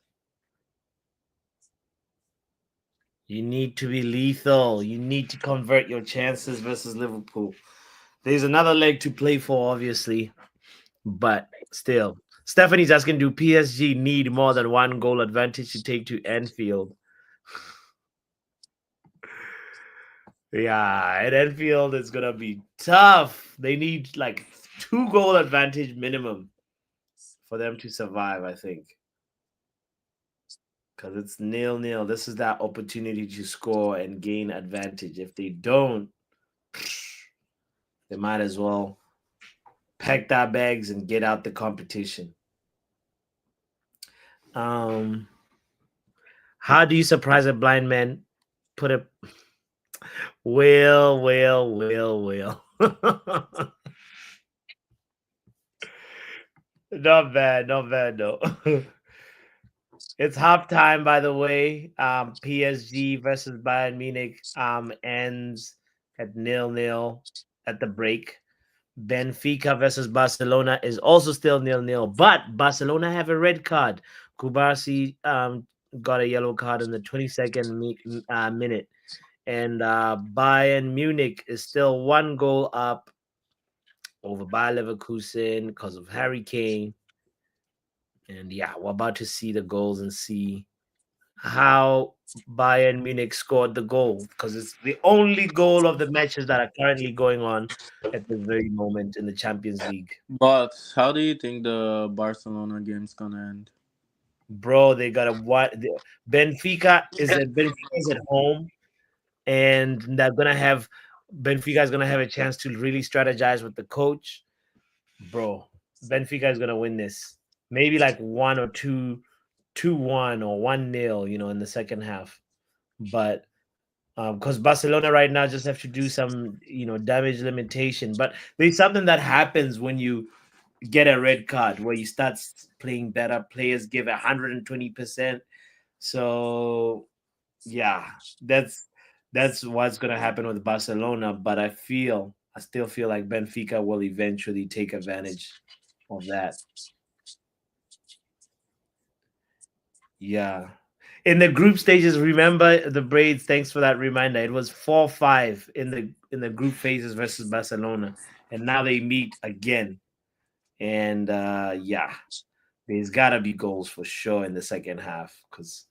You need to be lethal. You need to convert your chances versus Liverpool. There's another leg to play for, obviously, but still. Stephanie's asking, do PSG need more than one goal advantage to take to Anfield? Yeah, at Anfield, it's gonna be tough. They need like 2 goal advantage minimum for them to survive, I think. Because it's 0-0. This is that opportunity to score and gain advantage. If they don't, they might as well pack their bags and get out the competition. How do you surprise a blind man? Put it. Will. Not bad, no. It's halftime, by the way. PSG versus Bayern Munich ends at 0-0 at the break. Benfica versus Barcelona is also still 0-0, but Barcelona have a red card. Kubasi got a yellow card in the 22nd minute, and Bayern Munich is still one goal up over Bayer Leverkusen because of Harry Kane. And yeah, we're about to see the goals and see how Bayern Munich scored the goal because it's the only goal of the matches that are currently going on at this very moment in the Champions League. But how do you think the Barcelona game's gonna end? Bro, they got a what? Benfica is at home, and they're gonna have Benfica is gonna have a chance to really strategize with the coach. Bro, Benfica is gonna win this. Maybe like 1 or 2-1 or 1-0, in the second half. But because Barcelona right now just have to do some, damage limitation. But there's something that happens when you get a red card where you start playing better. Players give 120%. So yeah, that's what's gonna happen with Barcelona. But I still feel like Benfica will eventually take advantage of that. Yeah. In the group stages, remember the Braids, thanks for that reminder. It was 4-5 in the group phases versus Barcelona. And now they meet again. And yeah, there's gotta be goals for sure in the second half because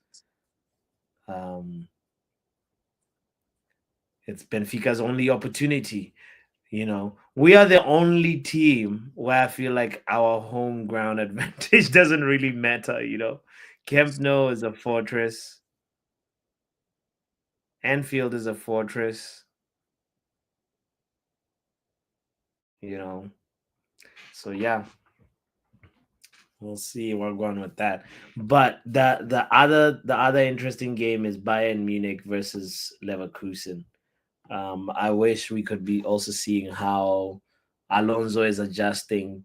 um it's Benfica's only opportunity. We are the only team where I feel like our home ground advantage doesn't really matter. Camp Nou is a fortress. Anfield is a fortress, you know. So yeah, we'll see where we're going with that. But the other interesting game is Bayern Munich versus Leverkusen. I wish we could be also seeing how Alonso is adjusting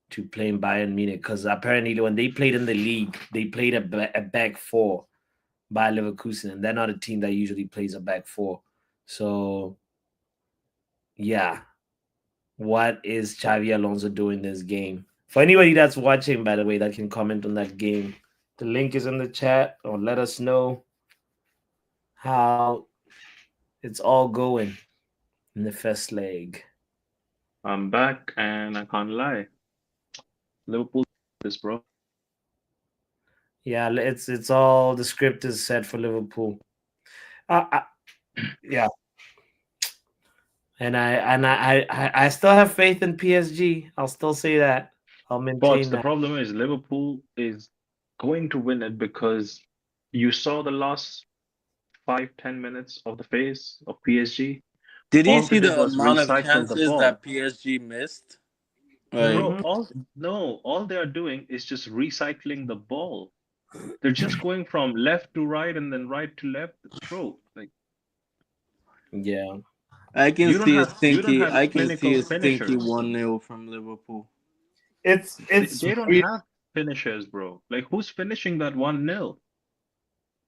to playing Bayern Munich because apparently when they played in the league, they played a back four by Leverkusen, and they're not a team that usually plays a back four. So yeah, what is Xavi Alonso doing this game? For anybody that's watching, by the way, that can comment on that game. The link is in the chat, or let us know how it's all going in the first leg. I'm back and I can't lie. Liverpool this, bro. Yeah, it's all the script is set for Liverpool. Yeah, and I still have faith in PSG. I'll still say that. I'll But maintain the that. problem is Liverpool is going to win it because you saw the last 5-10 minutes of the phase of PSG. Did you All they see did the was amount of recycle the chances ball. that PSG missed? Like, Bro, Mhm. all they are doing is just recycling the ball. They're just going from left to right and then right to left. Bro, like Yeah. you don't have I can see clinical a stinky finishers. 1-0 from Liverpool. It's They don't real. have finishers, bro. Like who's finishing that 1-0? I know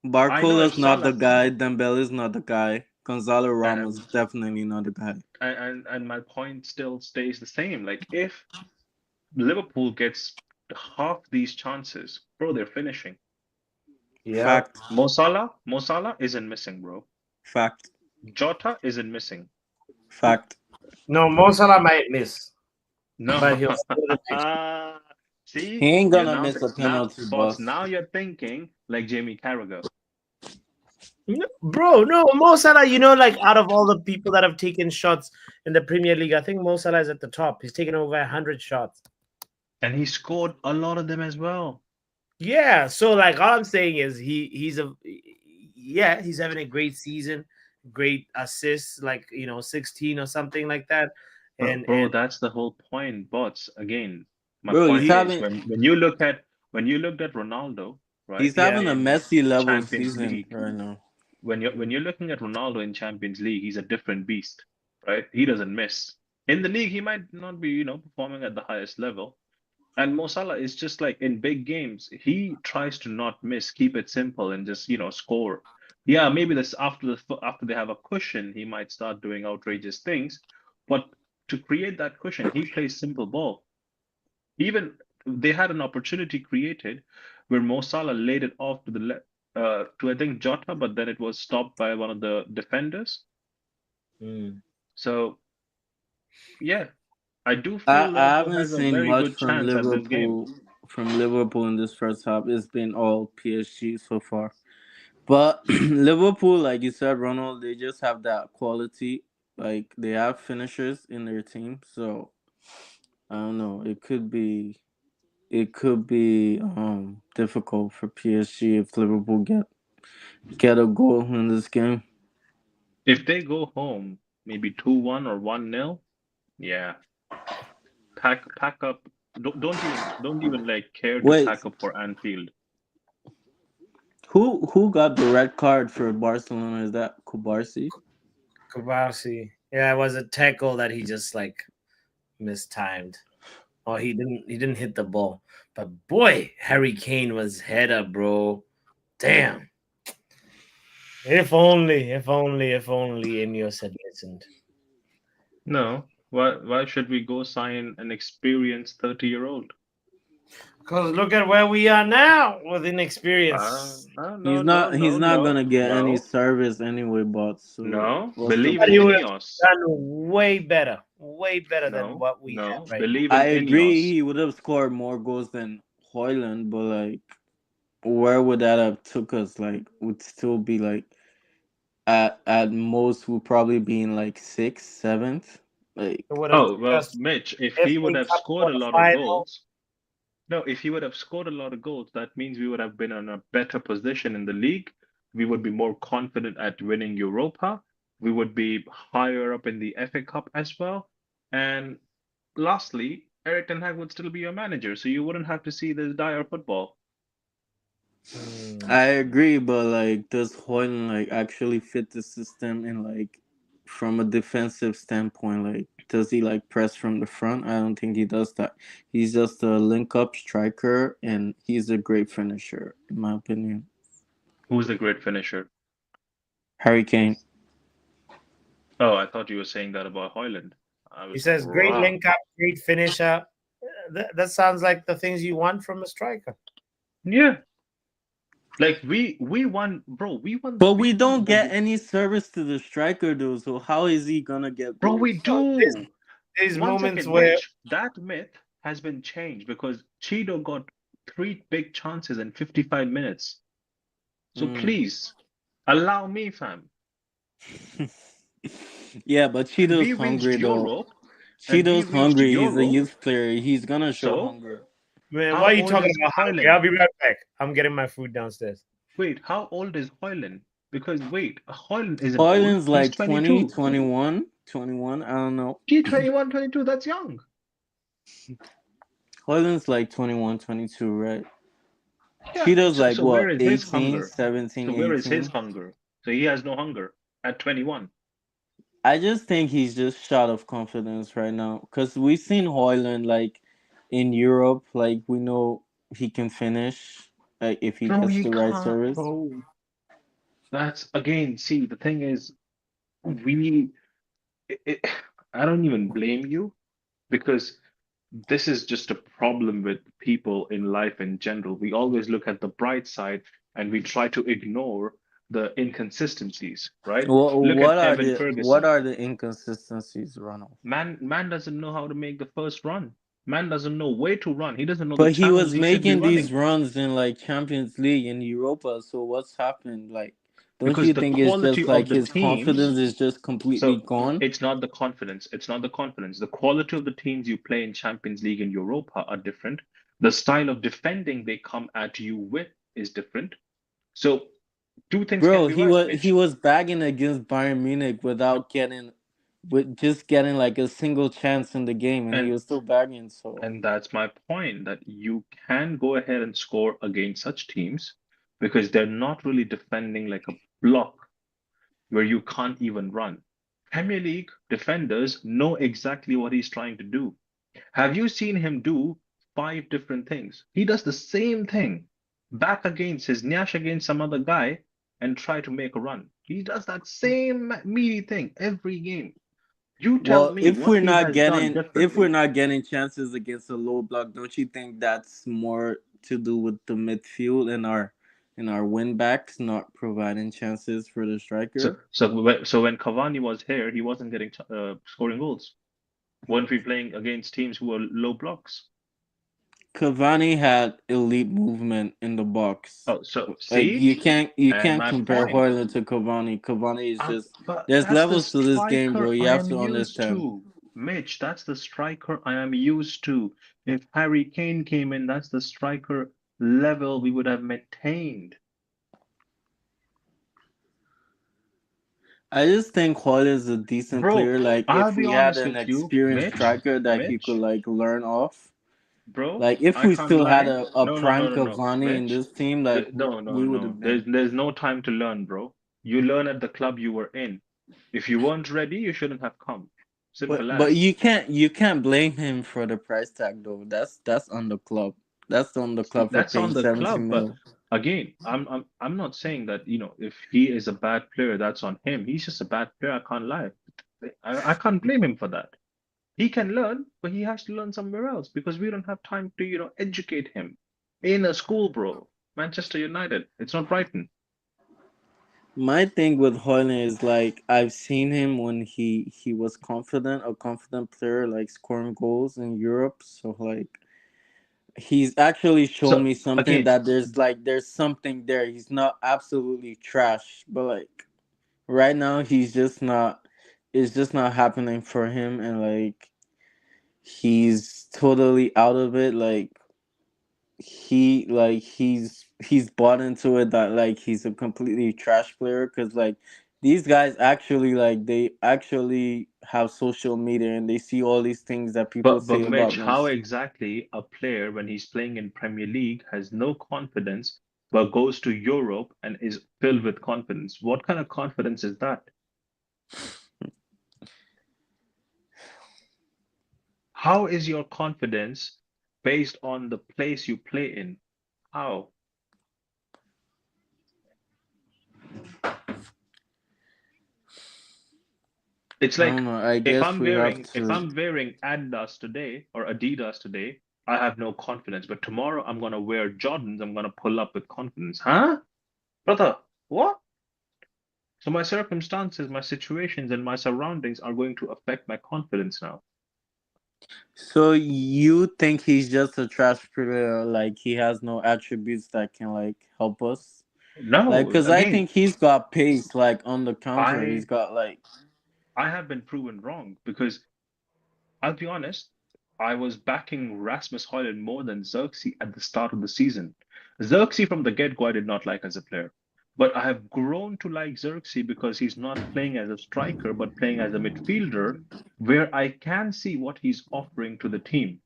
if Barcola's not the Salah guy. Dembele's not the guy. Gonzalo Ramos and definitely not the guy. and my point still stays the same. Like if Liverpool gets half these chances, bro, they're finishing. Yeah. Fact. Mo Salah isn't missing, bro. Fact. Jota isn't missing. Fact. No, Mo Salah might miss, but No. he'll score the next. He See, ain't you're gonna now miss a now, penalty, boss. boss. Now you're thinking like Jamie Carragher. No, bro, no, Mo Salah, like out of all the people that have taken shots in the Premier League, I think Mo Salah is at the top. He's taken over 100 shots. And he scored a lot of them as well. Yeah, so like all I'm saying is he's having a great season, great assists, like 16 or something like that. Bro, And that's the whole point. But again, my Bro, point is when you looked at Ronaldo, right, he's yeah, having a in Messi level Champions season League, right now. when you're looking at Ronaldo in Champions League, he's a different beast, right? He doesn't miss. In the league, he might not be, performing at the highest level, And Mo Salah is just like in big games, he tries to not miss, keep it simple, and just score. Yeah, maybe this after they have a cushion, he might start doing outrageous things, but to create that cushion, he plays simple ball. Even they had an opportunity created where Mo Salah laid it off to the left to I think Jota, but then it was stopped by one of the defenders. Mm. So yeah, I do I feel I Liverpool haven't has a seen very much good chance at this game. From Liverpool in this first half. It's been all PSG so far. But Liverpool, like you said, Ronald, they just have that quality. Like they have finishers in their team, so I don't know. It could be difficult for PSG if Liverpool get a goal in this game. If they go home, maybe 2-1 or 1-0, yeah, pack up. Don't even like care to Wait, pack up for Anfield. who got the red card for Barcelona? Is that Kubarsi? Kabasi. Yeah, it was a tackle that he just like mistimed. Oh, he didn't hit the ball. But boy, Harry Kane was header, bro. Damn. If only Ineos had listened. No, why should we go sign an experienced 30-year-old? Because look at where we are now with inexperience. No, no, He's no, not no, gonna get any no, service anyway, but so no. what's the Believe But in he point? would have Ineos. done way better than No, what we have no. right now. Believe I in agree Ineos. he would have scored more goals than Hoyland, but like where would that have took us? Like would still be like at most would probably be in like sixth, seventh. Like It would have Oh, took well, us Mitch, if he would FA have Cup scored a lot of quarterfinal. goals, no, if he would have scored a lot of goals, that means we would have been in a better position in the league. We would be more confident at winning Europa. We would be higher up in the FA Cup as well. And lastly, Eric Ten Hag would still be your manager, so you wouldn't have to see this dire football. Hmm. I agree, but like does Hoyland like actually fit the system in like from a defensive standpoint? Like does he like press from the front? I don't think he does that. He's just a link up striker and he's a great finisher, in my opinion. Who's the great finisher? Harry Kane. Oh, I thought you were saying that about Hoyland. I He was like, says, great wow. link up, great finisher. That sounds like the things you want from a striker. Yeah. Like we won, bro. We won. But We we won don't the get any service to the striker though, so how is he gonna get bro. We goals? So there's, do. there's One moments second, where Mitch. That myth has been changed because Cheeto got three big chances in 55 minutes. So Mm. please allow me, fam. Yeah, but And Cheeto's we reached hungry though. Europe, and we Cheeto's reached hungry. He's a Europe. youth player. He's gonna show So hunger. man, why how are you old talking is about hungry? I'll Hoyland? be right back. I'm getting my food downstairs. Wait, how old is Hoyland? Because wait, Hoyland isn't old. Hoyland's He's like 20, 22. 21, 21. I don't know. G 22, that's young. Hoyland's like 21, 22, right? Yeah. Cheeto's So, like so where what, is his 18, hunger? 17, So where is his 18. hunger? So he has no hunger at 21. I just think he's just shot of confidence right now. Because we've seen Hoyland like in Europe, like we know he can finish like if he Bro, gets he the right can't, service. bro. That's again, see, the thing is, we, it, it, I don't even blame you because this is just a problem with people in life in general. We always look at the bright side and we try to ignore the inconsistencies, right? Look at Evan What Ferguson. are the inconsistencies, Ronald? Man doesn't know how to make the first run. Man doesn't know where to run. He doesn't know the But he channels was he should be making these running runs in like Champions League and Europa. So what's happened? Like, don't because you the think it's quality just of like the his teams. confidence is just completely So gone? it's not the confidence. It's not the confidence. The quality of the teams you play in Champions League and Europa are different. The style of defending they come at you with is different. So two things can Bro, be right, he Mitch. was bagging against Bayern Munich without getting with just getting like a single chance in the game and he And was still bagging, so and that's my point that you can go ahead and score against such teams because they're not really defending like a block where you can't even run. Premier League defenders know exactly what he's trying to do. Have you seen him do 5 different things. He does the same thing back against his Nyash against some other guy and try to make a run. He does that same meaty thing every game. You tell Well, me what he has done if we're differently. not getting chances against a low block, don't you think that's more to do with the midfield and our win backs not providing chances for the striker? So when Cavani was here, he wasn't getting scoring goals. Weren't we playing against teams who were low blocks? Cavani had elite movement in the box. Oh, so Like see, you and can't my compare point. Hoyland to Cavani. Cavani is just But there's that's the levels to this game, bro. striker You I have am to used understand. to. Mitch, that's the striker I am used to. If Harry Kane came in, that's the striker level we would have maintained. I just think Hoyland is a decent Bro, player. Like I'll if be we had honest an with you, experienced Mitch, striker that you could Mitch, like learn off. bro, Like if I we can't still had lie. a No, no, prime no, no, no. Cavani in Mitch, this team, like no, no, we would no. have been. There's no time to learn, bro. You learn at the club you were in. If you weren't ready, you shouldn't have come. Simple But as. you can't blame him for the price tag though. That's on the club. That's on the club for That's paying on the 70 club, but mil. again, I'm not saying that, if he is a bad player, that's on him. He's just a bad player. I can't lie. I can't blame him for that. He can learn, but he has to learn somewhere else because we don't have time to, educate him in a school, bro. Manchester United. It's not Brighton. My thing with Hoyland is like I've seen him when he was confident, a confident player, like scoring goals in Europe. So like he's actually shown So me something again, that there's something there. He's not absolutely trash, but like right now he's just not. It's just not happening for him, and like he's totally out of it. He's bought into it that like he's a completely trash player because like these guys actually like they actually have social media and they see all these things that people but say Mitch, about them. how exactly a player when he's playing in Premier League has no confidence but goes to Europe and is filled with confidence? What kind of confidence is that? How is your confidence based on the place you play in? How? It's I don't like know. I if guess I'm we have wearing if to. I'm wearing Adidas today or Adidas today, I have no confidence. But tomorrow I'm gonna wear Jordans, I'm gonna pull up with confidence. Huh? Brother, what? So my circumstances, my situations, and my surroundings are going to affect my confidence now. So you think he's just a trash player? Like he has no attributes that can like help us? Like, No, cause I again, think he's got pace. Like on the counter, he's I got like. I have been proven wrong because I'll be honest, I was backing Rasmus Højlund more than Xerxes at the start of the season. Xerxes from the get-go I did not like as a player. But I have grown to like Xerxes because he's not playing as a striker, but playing as a midfielder, where I can see what he's offering to the team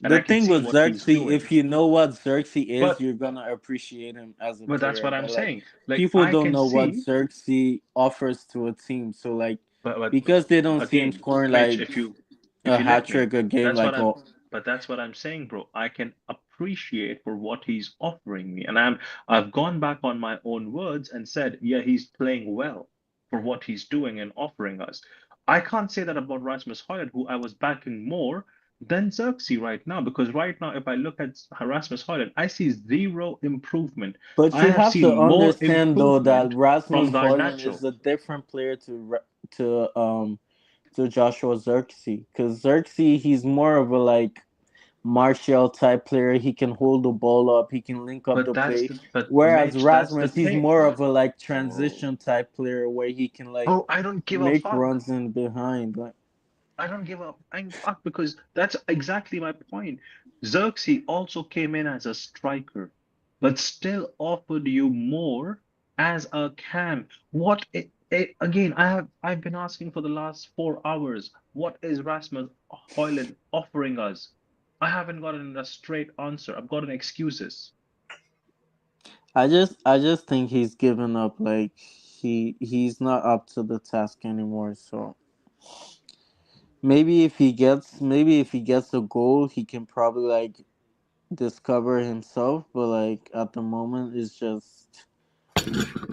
and The I can thing see with what he's Xerxes, doing. if you know what Xerxes is, But you're gonna appreciate him as a but that's player. what I'm But like saying. Like people I don't can know what see, Xerxes offers to a team. So like but because they don't see him again, scoring Mitch, like if a you hat let me, trick a game, that's what like I'm oh, but that's what I'm saying, bro. I can appreciate for what he's offering me. And I've gone back on my own words and said, yeah, he's playing well for what he's doing and offering us. I can't say that about Rasmus Højlund, who I was backing more than Xerxes right now, because right now, if I look at Rasmus Højlund, I see zero improvement. but I you have have to seen more understand though that improvement Rasmus from Hoyland Garnacho. is a different player to Joshua Xerxes because Xerxes he's more of a like Martial type player. He can hold the ball up. He can link up the play. But Whereas Mitch, that's the Rasmus, he's thing. more of a like Oh, transition type player where he can like bro, I don't give a make fuck. runs in behind. Like I don't give a fuck because that's exactly my point. Xerxes also came in as a striker, but still offered you more as a cam. Again, I've been asking for the last 4 hours. What is Rasmus Højlund offering us? I haven't gotten a straight answer. I've gotten excuses. I just think he's given up. Like he's not up to the task anymore. So maybe if he gets a goal, he can probably like discover himself, but like at the moment, it's just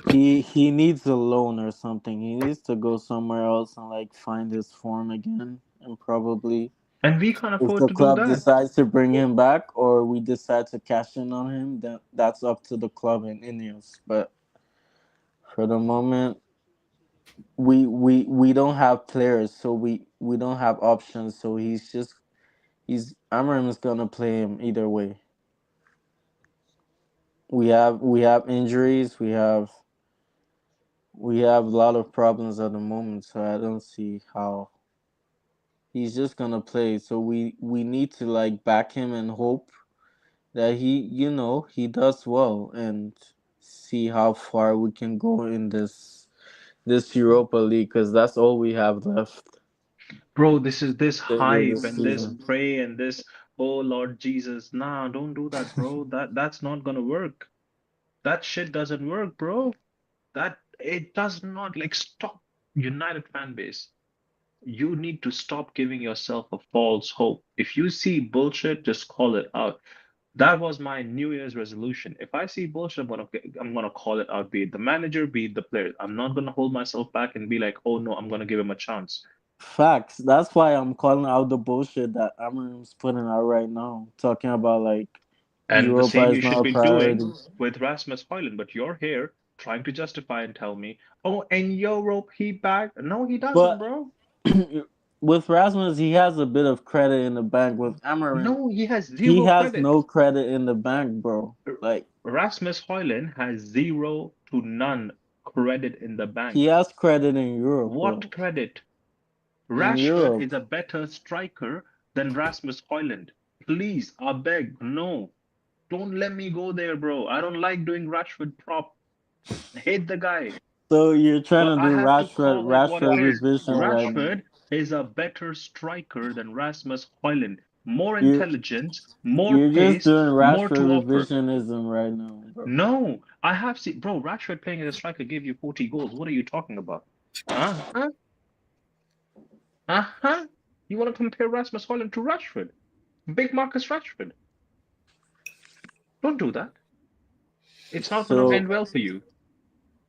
he needs a loan or something. He needs to go somewhere else and like find his form again, and probably And we can't if afford the to do club that. decides to bring him back or we decide to cash in on him, then that's up to the club and Ineos. But for the moment, we don't have players, so we don't have options. So he's Amarim is gonna play him either way. We have injuries. We have a lot of problems at the moment. So I don't see how he's just gonna play. So we need to like back him and hope that he does well and see how far we can go in this Europa League because that's all we have left Bro, this is this the end of hype this and this season. pray and this, oh Lord Jesus. Nah, don't do that, bro. That's not gonna work. That shit doesn't work, bro. That it does not like stop United fan base. You need to stop giving yourself a false hope. If you see bullshit, just call it out. That was my New Year's resolution. If I see bullshit, I'm gonna call it out, be it the manager, be it the players. I'm not gonna hold myself back and be like, oh no, I'm gonna give him a chance. Facts. That's why I'm calling out the bullshit that Amarim's putting out right now, talking about like And the Europa same is you not should a be doing priority. with Rasmus Højlund, but you're here trying to justify and tell me, oh, in Europe he back. No, he doesn't, But bro. with Rasmus, he has a bit of credit in the bank. With Amarim, No, he has he zero has credit. no credit in the bank, bro. Like Rasmus Højlund has zero to none credit in the he bank. has credit in Europe, What bro. credit? In Rashford Europe, is a better striker than Rasmus Højlund. Please, I beg, no. Don't let me go there, bro. I don't like doing Rashford prop. I hate the guy. so you're trying But to I do have to Rashford call it what it Rashford is. revision right now. Rashford is a better striker than Rasmus Højlund. More You're intelligence, more you're just pace, doing more Rashford to offer. revisionism right now, bro. No, I have seen, bro, Rashford playing as a striker gave you 40 goals. What are you talking about? Uh-huh. Uh-huh. You want to compare Rasmus Højlund to Rashford? Big Marcus Rashford. Don't do that. It's not going to So end well for you.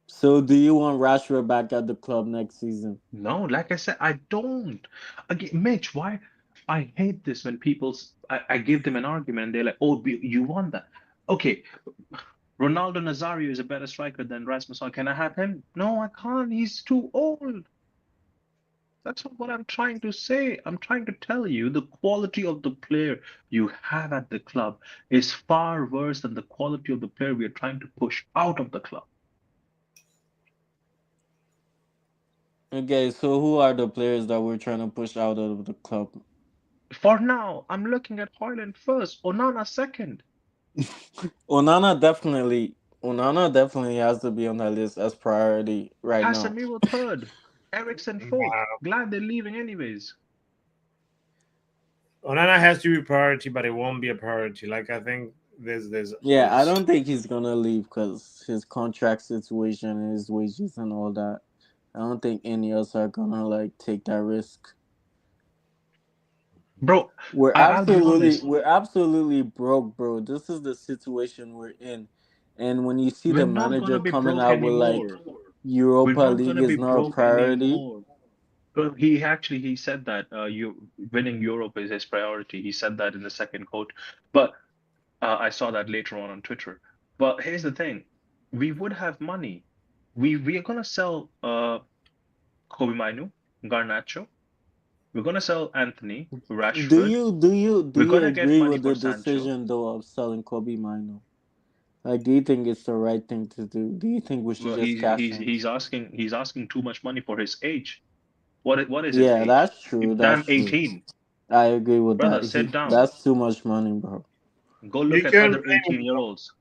so do you want Rashford back at the club next season? No, like I said, I don't. Again, Mitch, why? I hate this when I give them an argument and they're like, oh, you want that. Okay, Ronaldo Nazario is a better striker than Rasmus Højlund. Can I have him? No, I can't. He's too old. That's not what I'm trying to say. I'm trying to tell you the quality of the player you have at the club is far worse than the quality of the player we are trying to push out of the club. Okay, so who are the players that we're trying to push out of the club? For now, I'm looking at Højlund first, Onana second, Onana definitely has to be on that list as priority right now. Casemiro third, Eriksen fourth. Wow. Glad they're leaving anyways. Onana has to be priority, but it won't be a priority. Like I think Yeah, I there's don't think he's gonna leave because his contract situation and his wages and all that. I don't think any of us are gonna like take that risk. Bro, We're I'll be absolutely honest. we're absolutely broke, bro. This is the situation we're in. And when you see We're the not gonna manager be coming broke out with like anymore. We're Europa not League gonna be is not a broke priority, anymore. Well, he said that you winning Europe is his priority. He said that in the second quote, but I saw that later on Twitter. But here's the thing: we would have money. We are gonna sell Kobe Mainu, Garnacho. We're gonna sell Anthony, do Rashford. you do you do We're you gonna get agree money with for the Sancho. decision though of selling Kobe Mino? Like, do you think it's the right thing to do? Do you think we should Well, just he's cash he's in? he's asking too much money for his age. What is his Yeah, age? that's true. Damn That's true. 18. I agree with Brother, that. sit down. That's too much money, bro. Go you look at can't other blame him. 18-year-olds.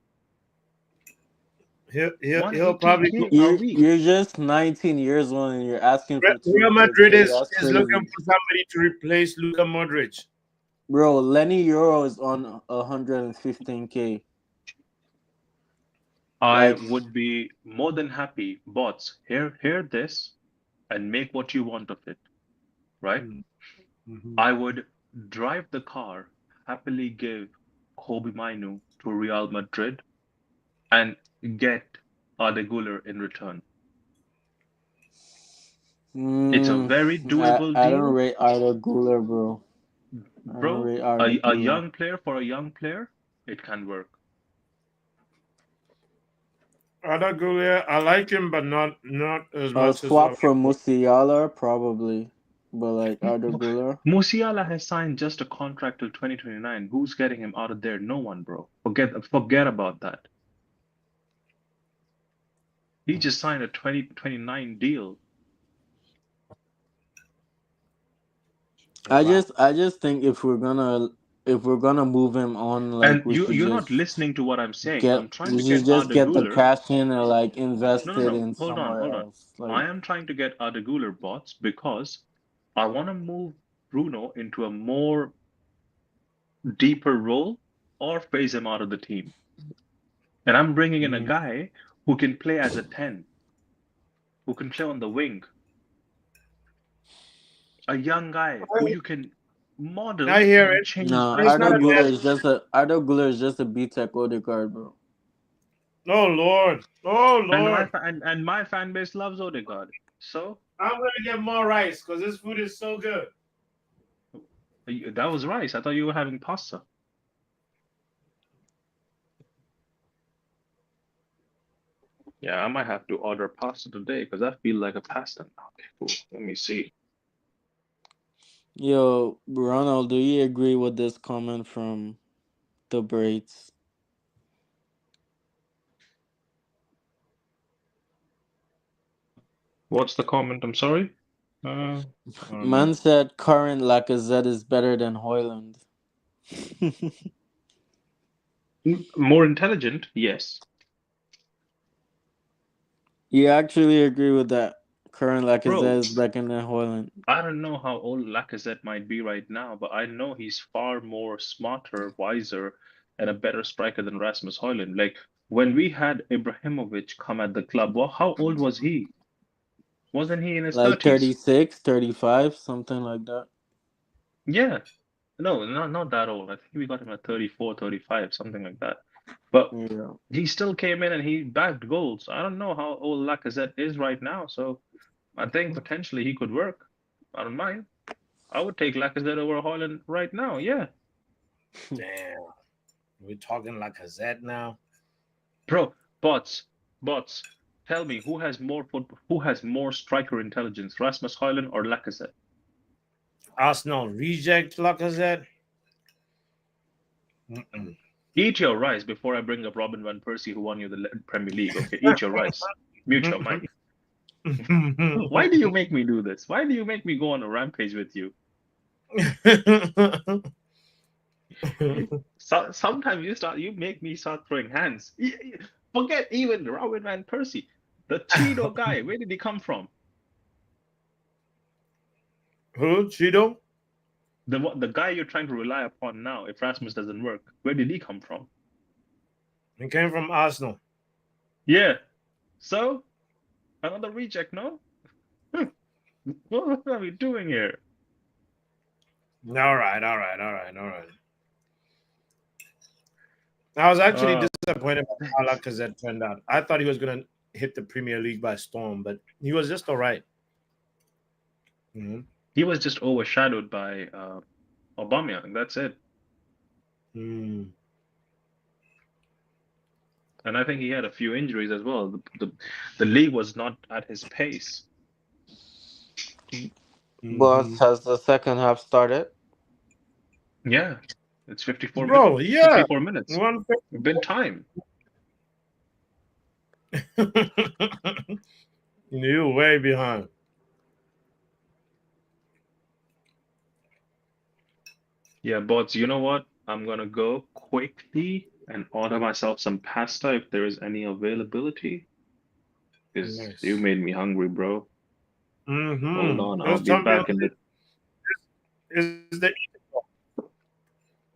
He'll probably go. 118K a You're week. you're just 19 years old and you're asking for Real 200k. Madrid That's is looking crazy, for somebody to replace Luka Modric. bro. Lenny Euro is on 115k. I Like, would be more than happy. Bots, hear this and make what you want of it, right? Mm-hmm. I would drive the car, happily give Kobe Minu to Real Madrid and get Arda Güler in return. It's a very doable I don't deal, rate Arda Güler, bro. I don't bro. rate Arda A Güler. young player for a young player, it can work. Arda Güler, I like him, but not as much as Swap for Musiala, probably. But like Arda Güler. Musiala has signed just a contract till 2029. Who's getting him out of there? No one, bro. Forget about that. He just signed a 2029 deal. I just think if we're gonna move him on, like And we should you're not just listening to what I'm saying. I'm trying to get just Arda get the Güler. cash in and like invest No, no, it no. in Hold on, somewhere hold on. else. Like I am trying to get Arda Güler bots because I want to move Bruno into a more deeper role or phase him out of the team. And I'm bringing in a guy who can play as a 10, who can play on the wing. A young guy who you can model I hear and it. change no, as He's not per a your Arda Güler is just a B-Tech Odegaard, bro. Oh Lord. Oh Lord. and my fan base loves Odegaard. So I'm gonna get more rice because this food is so good. that was rice. I thought you were having pasta. Yeah, I might have to order pasta today because I feel like a pasta now. Okay, cool. Let me see. Yo, Ronald, do you agree with this comment from the Braids? What's the comment? I'm sorry. I don't know. Man said current Lacazette is better than Hoyland. More intelligent, yes. You actually agree with that? Current Bro, Lacazette is better than Hoyland. I don't know how old Lacazette might be right now, but I know he's far more smarter, wiser, and a better striker than Rasmus Højlund. Like when we had Ibrahimovic come at the club, well, how old was he? Wasn't he in his Like 30s? 36, 35, something like that. Yeah. No, not that old. I think we got him at 34, 35, something like that. But Yeah. he still came in and he bagged goals. I don't know how old Lacazette is right now, so I think potentially he could work. I don't mind. I would take Lacazette over Højlund right now. Yeah, Damn. We're talking Lacazette now. bro. Bots. Tell me who has more striker intelligence, Rasmus Højlund or Lacazette? Arsenal reject Lacazette. Eat your rice before I bring up Robin van Persie, who won you the Premier League. Okay, eat your rice. Mute your mic. Why do you make me do this? Why do you make me go on a rampage with you? So, sometimes you make me start throwing hands. Forget even Robin van Persie, the Cheeto guy. Where did he come from? Who? Cheeto? The guy you're trying to rely upon now. If Rasmus doesn't work, where did he come from? He came from Arsenal. Yeah. So another reject, no? What are we doing here? All right. I was actually disappointed by how Lacazette turned out. I thought he was going to hit the Premier League by storm, but he was just all right. He was just overshadowed by Aubameyang. That's it. Mm. And I think he had a few injuries as well. The league was not at his pace. Boss, has the second half started? Yeah, it's 54 Bro, minutes. yeah. 54 minutes. It's been time. You're way behind. Yeah, bots, you know what? I'm gonna go quickly and order myself some pasta if there is any availability. Because Nice. you made me hungry, bro. Hold on, I'll Those be back in the. Is the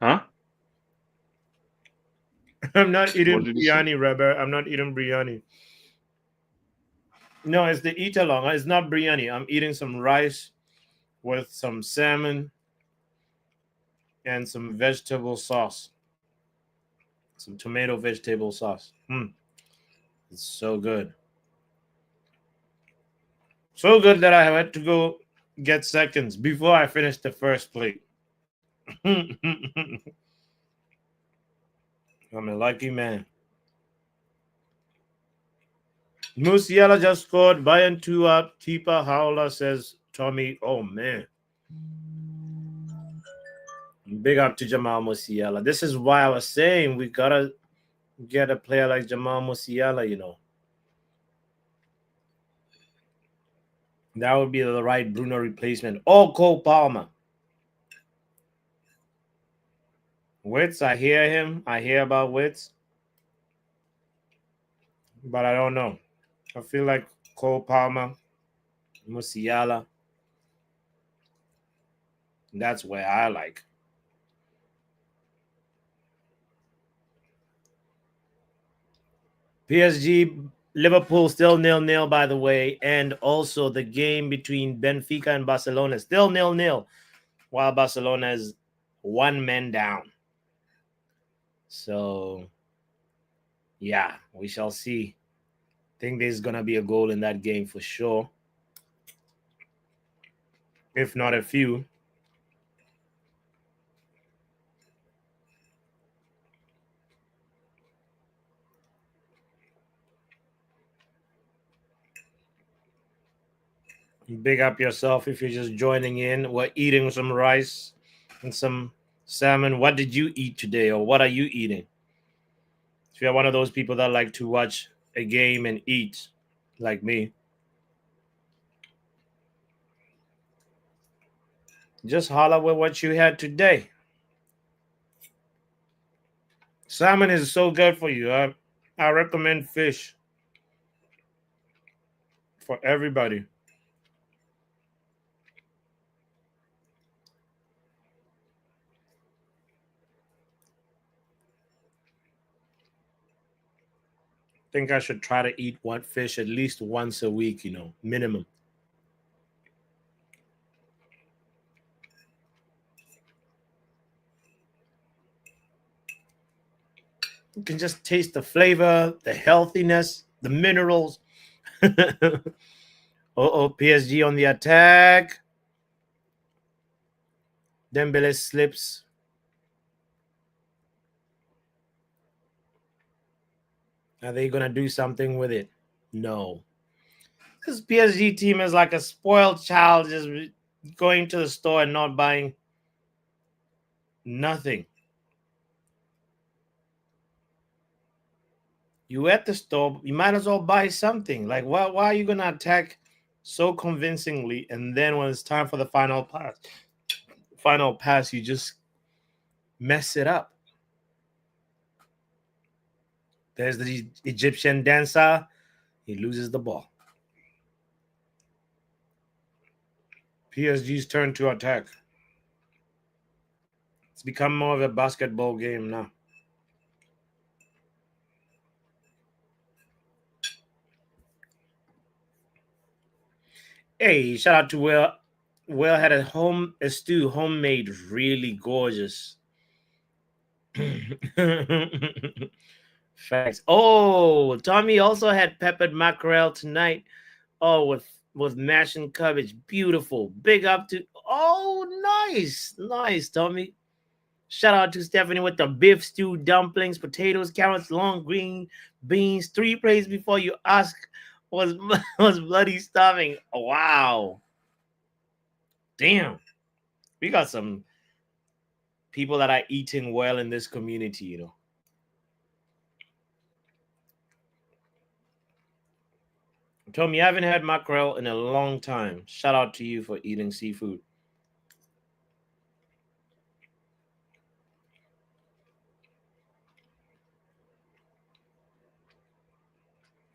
Huh? I'm not eating What did you say? biryani, Rebbe. I'm not eating biryani. No, it's the eat along. It's not biryani. I'm eating some rice with some salmon and some vegetable sauce. Some tomato vegetable sauce. It's so good. So good that I had to go get seconds before I finished the first plate. I'm a lucky man. Musiala just scored. Bayern 2 up. Keeper Howler says, Tommy, oh man. Big up to Jamal Musiala. This is why I was saying we gotta get a player like Jamal Musiala, you know. That would be the right Bruno replacement. Or Cole Palmer. Wits, I hear him. I hear about Wits. But I don't know. I feel like Cole Palmer, Musiala. That's where I like. PSG, Liverpool still 0-0, by the way. And also the game between Benfica and Barcelona still 0-0, while Barcelona is one man down. So, yeah, we shall see. I think there's going to be a goal in that game for sure. If not a few. Big up yourself if you're just joining in. We're eating some rice and some salmon. What did you eat today, or what are you eating? If you're one of those people that like to watch a game and eat, like me, just holler with what you had today. Salmon is so good for you. I recommend fish for everybody. Think I should try to eat one fish at least once a week, minimum. You can just taste the flavor, the healthiness, the minerals. PSG on the attack. Dembele slips. Are they going to do something with it? No. This PSG team is like a spoiled child just going to the store and not buying nothing. You at the store, you might as well buy something. Like, why are you going to attack so convincingly, and then when it's time for the final pass, you just mess it up? There's the Egyptian dancer. He loses the ball. PSG's turn to attack. It's become more of a basketball game now. Hey, shout out to Will. Will had a stew homemade, really gorgeous. Facts. Oh, Tommy also had peppered mackerel tonight. Oh, with mash and cabbage. Beautiful. Big up to. Oh, nice, Tommy. Shout out to Stephanie with the beef stew, dumplings, potatoes, carrots, long green beans. 3 plates before you ask was bloody starving. Wow. Damn. We got some people that are eating well in this community, Tommy, I haven't had mackerel in a long time. Shout out to you for eating seafood.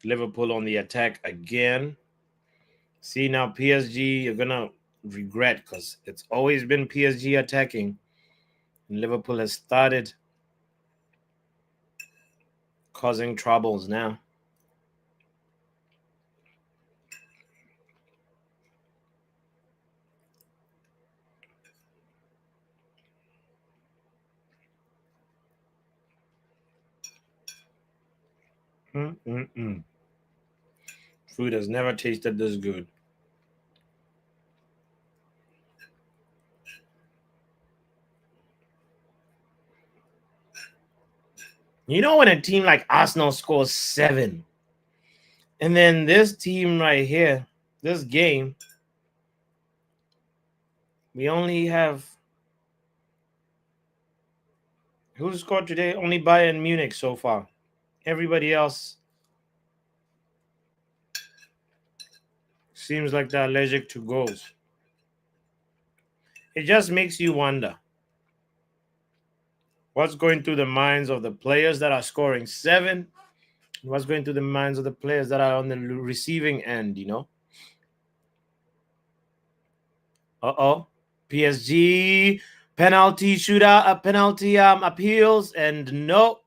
Liverpool on the attack again. See, now PSG, you're going to regret because it's always been PSG attacking. And Liverpool has started causing troubles now. Food has never tasted this good. You know when a team like Arsenal scores 7, and then this team right here, this game, we only have who scored today? Only Bayern Munich so far. Everybody else seems like they're allergic to goals. It just makes you wonder what's going through the minds of the players that are scoring 7, and what's going through the minds of the players that are on the receiving end, you know? PSG penalty shootout, penalty appeals, and no,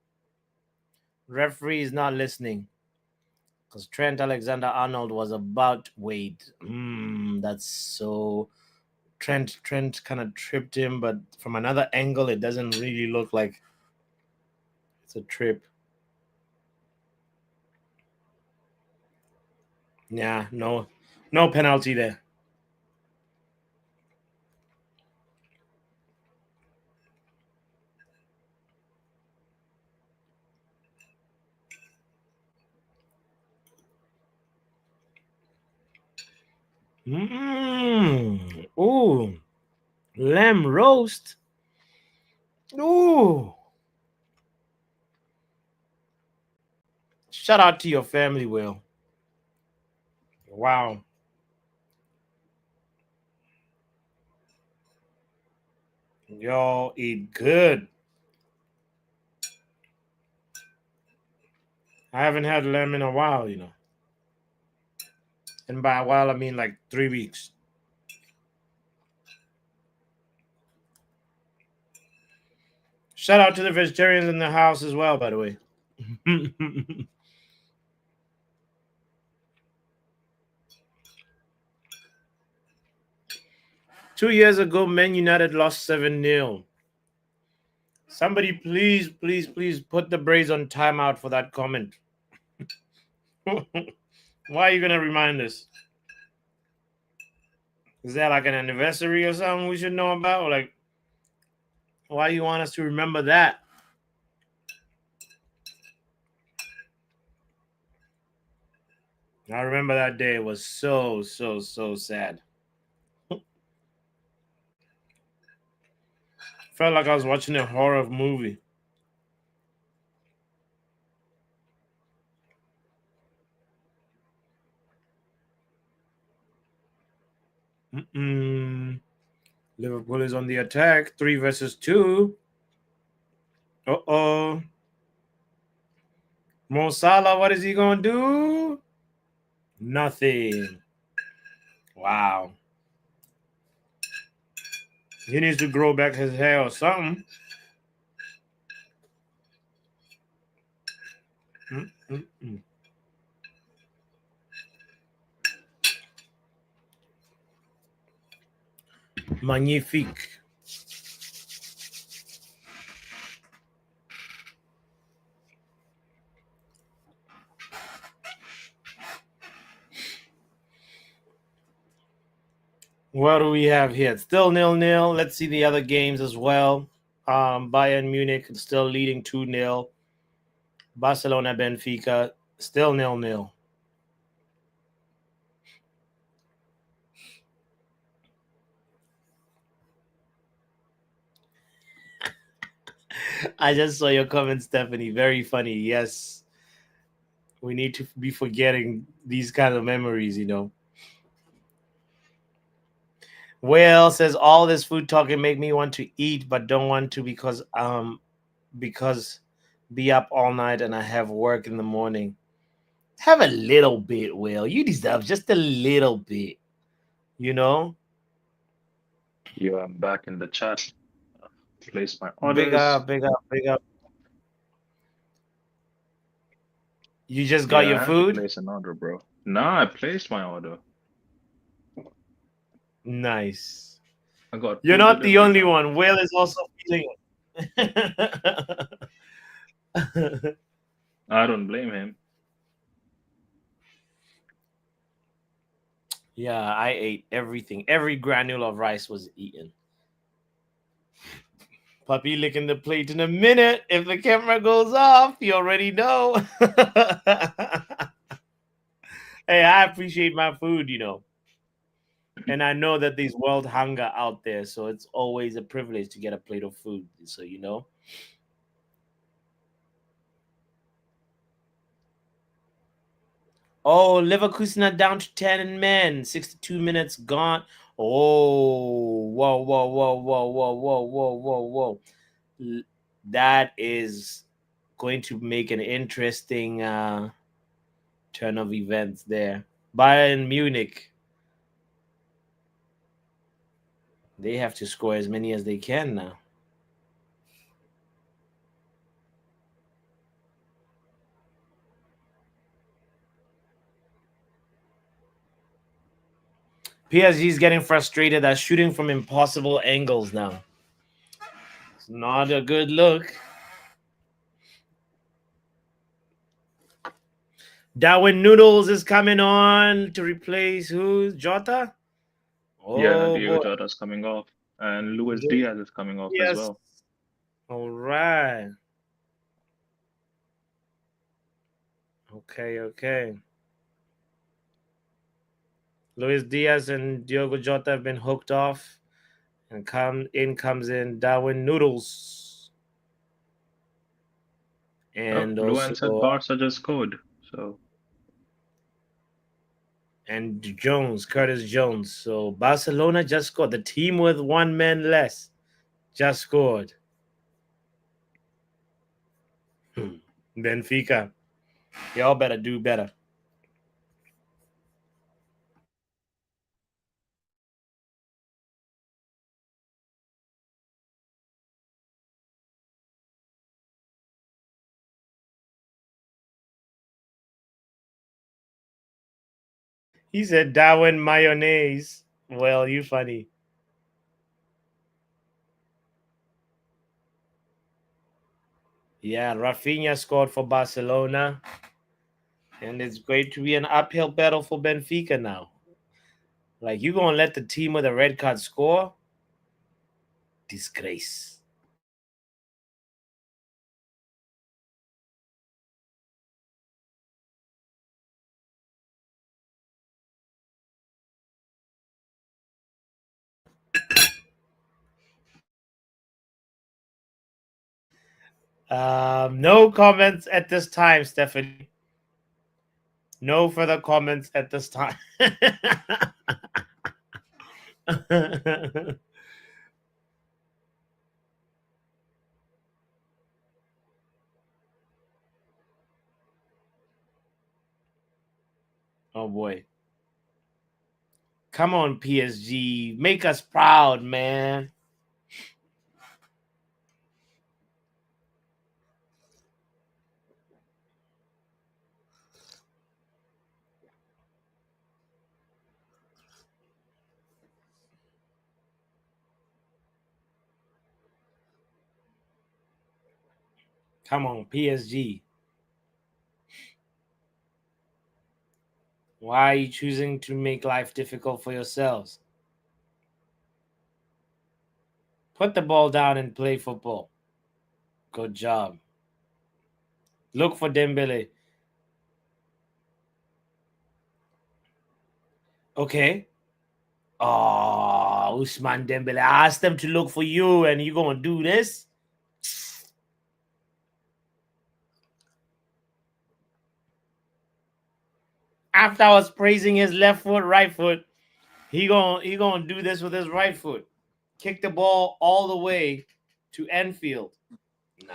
referee is not listening because Trent Alexander-Arnold was about wait. That's so Trent kind of tripped him, but from another angle, it doesn't really look like it's a trip. Yeah, no penalty there. Ooh, lamb roast. Ooh. Shout out to your family, Will. Wow. Y'all eat good. I haven't had lamb in a while, you know. And by a while, I mean like 3 weeks. Shout out to the vegetarians in the house as well, by the way. 2 years ago, Man United lost 7-0. Somebody please put the Braves on timeout for that comment. Why are you going to remind us? Is that like an anniversary or something we should know about? Or like, why you want us to remember that? I remember that day. It was so sad. Felt like I was watching a horror movie. Liverpool is on the attack. 3 versus 2. Uh-oh. Mo Salah, what is he going to do? Nothing. Wow. He needs to grow back his hair or something. Magnifique. What do we have here? It's still 0-0. Let's see the other games as well. Bayern Munich still leading 2-0. Barcelona, Benfica still 0-0. I just saw your comment, Stephanie. Very funny. Yes. We need to be forgetting these kind of memories, you know. Well, says all this food talking make me want to eat, but don't want to because be up all night and I have work in the morning. Have a little bit, Will. You deserve just a little bit, you know? Yeah, I'm back in the chat. Place my Big orders. up, big up, big up. You just got Yeah, your I had to food? place an order, bro. Nah, I placed my order. Nice. I got You're food not the delivery only now. one. Will is also feeling it. I don't blame him. Yeah, I ate everything. Every granule of rice was eaten. Puppy licking the plate in a minute. If the camera goes off, you already know. Hey, I appreciate my food, and I know that there's world hunger out there, so it's always a privilege to get a plate of food. So Oh, Leverkusen are down to 10 men. 62 minutes gone. Oh, whoa, whoa, whoa, whoa, whoa, whoa, whoa, whoa, whoa. That is going to make an interesting turn of events there. Bayern Munich, they have to score as many as they can now. PSG is getting frustrated at shooting from impossible angles now. It's not a good look. Darwin Noodles is coming on to replace who? Jota? Yeah, Oh Diego boy. Jota's coming off, and Luis Diaz is coming off as Yes. well. All right. Okay, okay. Luis Diaz and Diogo Jota have been hooked off. And comes in Darwin Noodles. Oh, And Luan said also Barca just scored, so and Jones, Curtis Jones. So Barcelona just scored. The team with one man less just scored. Benfica. Y'all better do better. He said Darwin mayonnaise. Well, you funny. Yeah, Rafinha scored for Barcelona. And it's going to be an uphill battle for Benfica now. Like, you going to let the team with a red card score? Disgrace. No comments at this time, Stephanie. No further comments at this time. Oh boy. Come on, PSG. Make us proud, man. Come on, PSG. Why are you choosing to make life difficult for yourselves? Put the ball down and play football. Good job. Look for Dembele. Okay. Oh, Usman Dembele. I asked them to look for you, and you gonna do this? After I was praising his left foot, right foot, he gonna do this with his right foot. Kick the ball all the way to Enfield. Nah.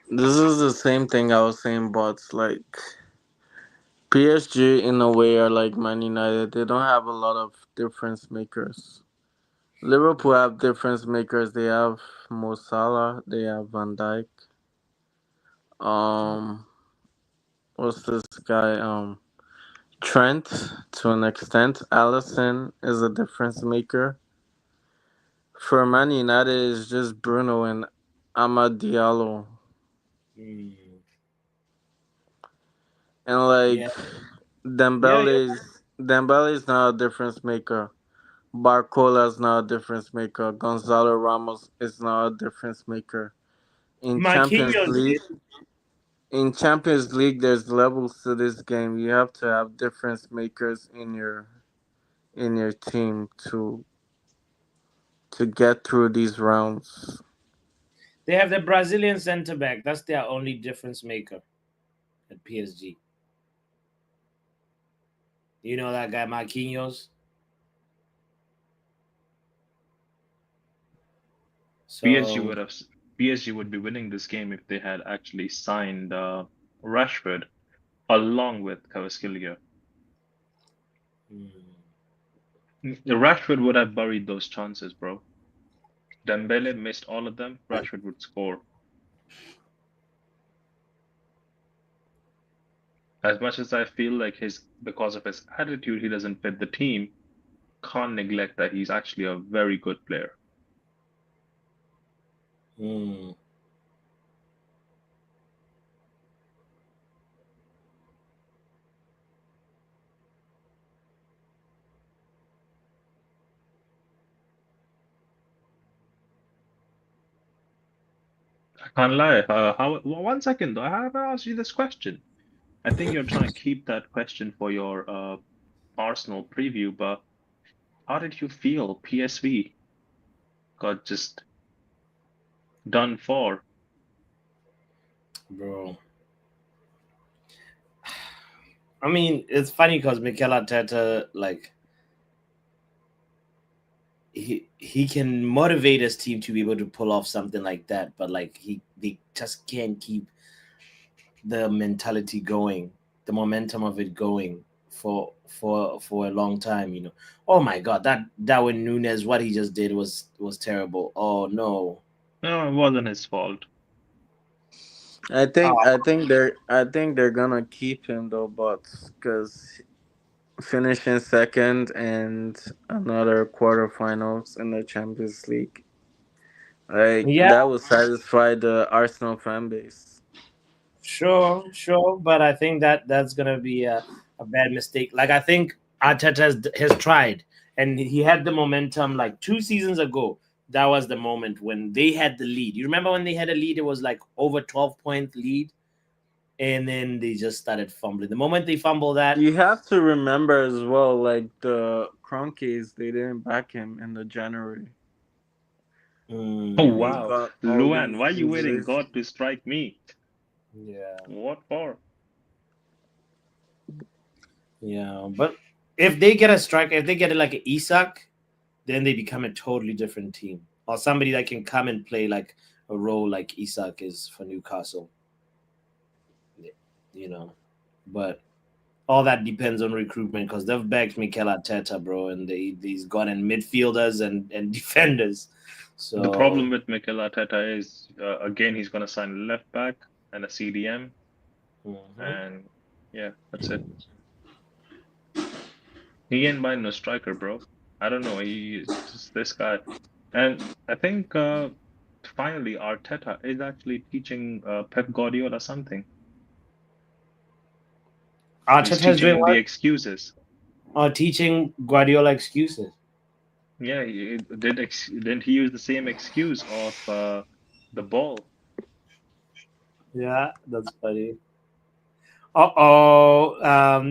This is the same thing I was saying, but like PSG in a way are like Man United. They don't have a lot of difference makers. Liverpool have difference makers. They have Mo Salah. They have Van Dijk. Um, what's this guy? Trent to an extent. Allison is a difference maker. For Man United, it's just Bruno and Amad Diallo, Mm. and like Yeah, yeah, Dembele yeah. is Dembele is not a difference maker. Barcola is not a difference maker. Gonzalo Ramos is not a difference maker. In Champions Marquinhos League, is. there's levels to this game. You have to have difference makers in your team to get through these rounds. They have the Brazilian center back. That's their only difference maker at PSG. You know that guy Marquinhos. PSG So would have PSG would be winning this game if they had actually signed Rashford along with Kvaratskhelia. hmm. Rashford would have buried those chances, bro. Dembele missed all of them. Rashford would score. As much as I feel like because of his attitude, he doesn't fit the team, can't neglect that he's actually a very good player. Hmm. I can't lie. One second though, I have asked you this question. I think you're trying to keep that question for your Arsenal preview, but how did you feel PSV got just done for? Bro. I mean, it's funny because Mikel Arteta, like, he can motivate his team to be able to pull off something like that, but like they just can't keep the mentality going, the momentum of it going for a long time. Oh my God, that Darwin Nunes, what he just did was terrible. Oh no. No, it wasn't his fault. I think they're gonna keep him though, but because finishing second and another quarterfinals in the Champions League, like Yeah, that will satisfy the Arsenal fan base. sure, but I think that's gonna be a bad mistake. Like I think Arteta has tried, and he had the momentum like 2 seasons ago. That was the moment when they had the lead. You remember when they had a lead? It was like over 12-point lead, and then they just started fumbling. The moment they fumble that, You have to remember as well, like the Cronkies, they didn't back him in the January. Oh mm, He wow, got all Luan, these why are you waiting injuries. God to strike me? yeah, What for? yeah. But if they get a striker, if they get it like an Isak, then they become a totally different team. Or somebody that can come and play like a role like Isak is for Newcastle. You know, but all that depends on recruitment because they've backed Mikel Arteta, bro, and he's gotten midfielders and defenders. The problem So with Mikel Arteta is again he's gonna sign a left back and a CDM, mhm. and yeah, that's it. He ain't buying no striker, bro. I don't know. He's just this guy, and I think finally Arteta is actually teaching Pep Guardiola something. He's Arteta is teaching doing him the what? excuses. Teaching Guardiola excuses. Yeah, didn't he use the same excuse of the ball? Yeah, that's funny. Uh-oh.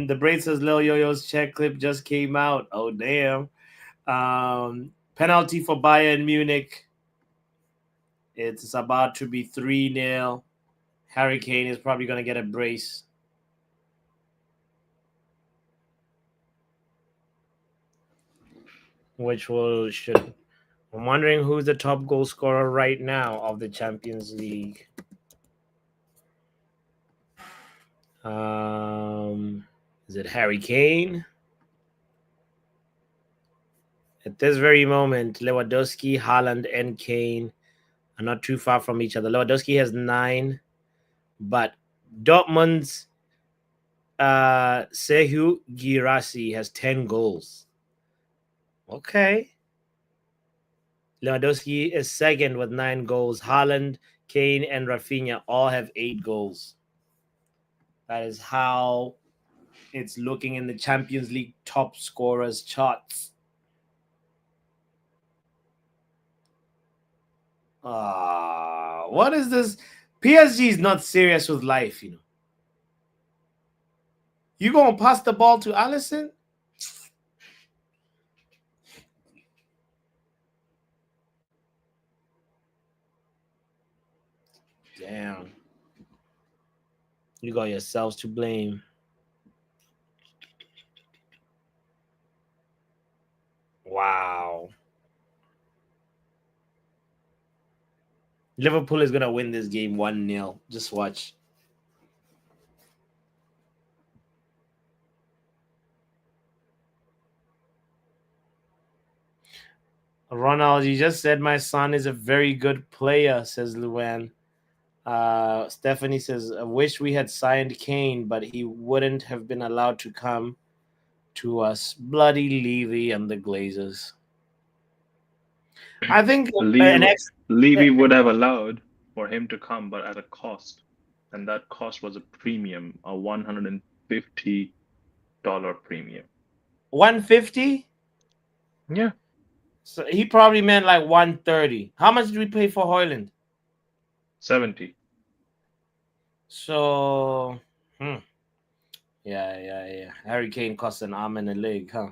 The Braid says Lil Yo-Yo's check clip just came out. Oh, damn. Penalty for Bayern Munich. It's about to be 3-0. Harry Kane is probably going to get a brace. Which will should. I'm wondering who's the top goal scorer right now of the Champions League. Is it Harry Kane? At this very moment, Lewandowski, Haaland, and Kane are not too far from each other. Lewandowski has 9, but Dortmund's Sehu Girassi has 10 goals. Okay. Lewandowski is second with 9 goals. Haaland, Kane, and Rafinha all have 8 goals. That is how It's looking in the Champions League top scorers charts. What is this? PSG is not serious with life, you know. You gonna pass the ball to Allison? Damn. You got yourselves to blame. Wow. Liverpool is gonna win this game 1-0. Just watch. Ronald, you just said my son is a very good player, says Luan. Stephanie says, I wish we had signed Kane, but he wouldn't have been allowed to come to us. Bloody Levy and the Glazers. I think Levy would have allowed for him to come, but at a cost. And that cost was a premium, a $150 premium. 150? Yeah. So he probably meant like 130. How much did we pay for Højlund? 70. So, yeah. Harry Kane costs an arm and a leg, huh?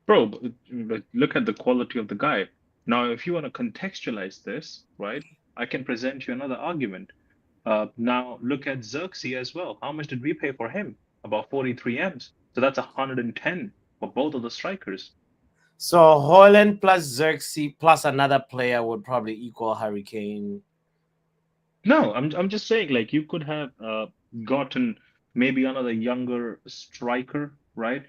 Bro, but look at the quality of the guy. Now, if you want to contextualize this, right, I can present you another argument. Now, look at Xerxes as well. How much did we pay for him? About 43 M's. So that's 110 for both of the strikers. So Højlund plus Xerxes plus another player would probably equal Harry Kane. No, I'm just saying, like, you could have gotten maybe another younger striker, right?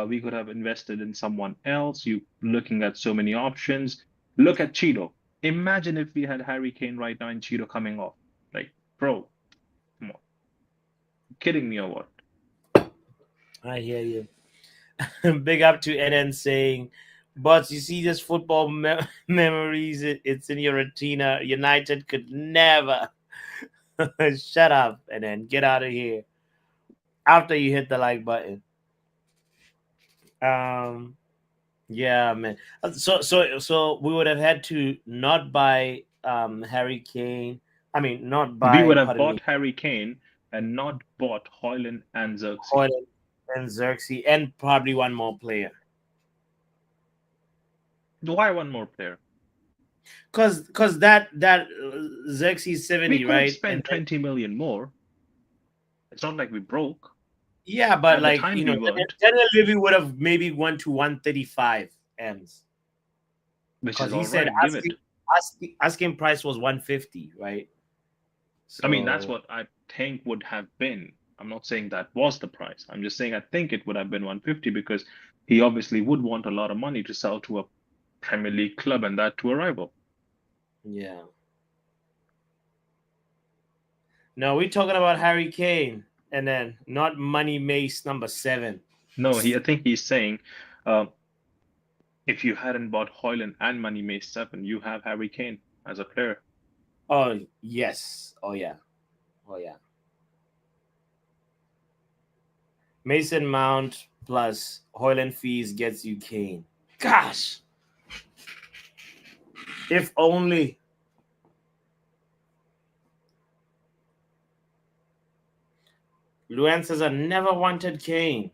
We could have invested in someone else. You looking at so many options. Look at Cheeto. Imagine if we had Harry Kane right now and Cheeto coming off. Like, bro, come on. Kidding me or what? I hear you. Big up to NN saying, but you see this football memories, it's in your retina. United could never. Shut up and then get out of here after you hit the like button. Yeah, man. So we would have had to not buy Harry Kane. I mean, not buy. We would have bought Harry Kane and not bought Højlund and Xerxes. Højlund and Xerxes and probably one more player. Why one more player? Because that Xerxes 70, we could right? Have spent 20 million more. It's not like we broke. Yeah, but like you know, Daniel Levy would have maybe went to 135 M's. Because he said asking price was 150, right? So, I mean, that's what I think would have been. I'm not saying that was the price. I'm just saying I think it would have been 150 because he obviously would want a lot of money to sell to a Premier League club and that to a rival. Yeah. No, we're talking about Harry Kane and then not Money Mace number 7. No, I think he's saying if you hadn't bought Højlund and Money Mace 7, you have Harry Kane as a player. Oh, yes. Oh, yeah. Mason Mount plus Højlund fees gets you Kane. Gosh. If only. Luan says, I never wanted Kane.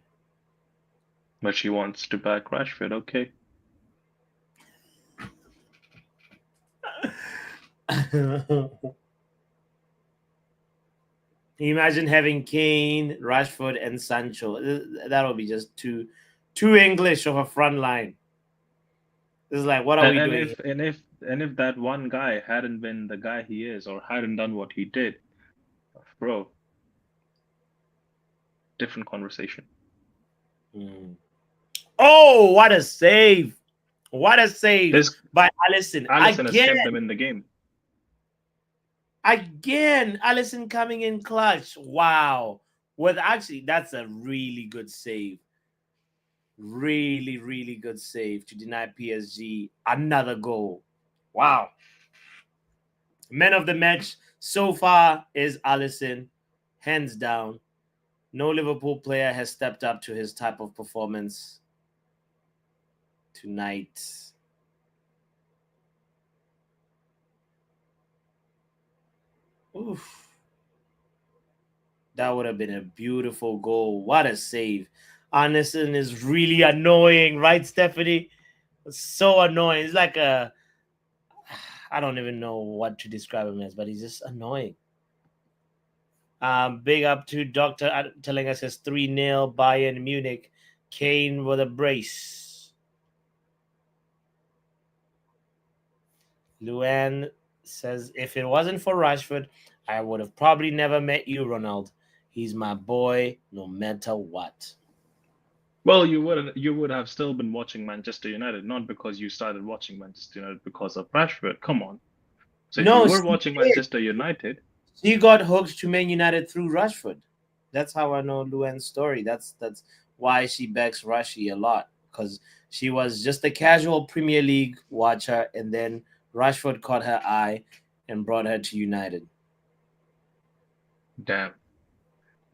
But she wants to back Rashford, okay. Imagine having Kane, Rashford, and Sancho. That would be just too English of a front line. This is like, what are we doing? And if that one guy hadn't been the guy he is, or hadn't done what he did, bro, different conversation. Oh, what a save! What a save by Alisson. Alisson has kept them in the game. Again, Alisson coming in clutch. Wow. Well, actually, that's a really good save. Really, really good save to deny PSG another goal. Wow. Man of the match so far is Alisson, hands down. No Liverpool player has stepped up to his type of performance tonight. Oof. That would have been a beautiful goal. What a save. Anderson is really annoying, right, Stephanie? So annoying. It's like I don't even know what to describe him as, but he's just annoying. Big up to Doctor telling us it's 3-0 Bayern Munich. Kane with a brace. Luan says, if it wasn't for Rashford, I would have probably never met you, Ronald. He's my boy, no matter what. Well, you would have still been watching Manchester United, not because you started watching Manchester United because of Rashford. Come on. So if you No, were she watching did. Manchester United, She got hooked to Man United through Rashford. That's how I know Luan's story. That's why she backs Rashi a lot, because she was just a casual Premier League watcher, and then Rashford caught her eye and brought her to United. damn. I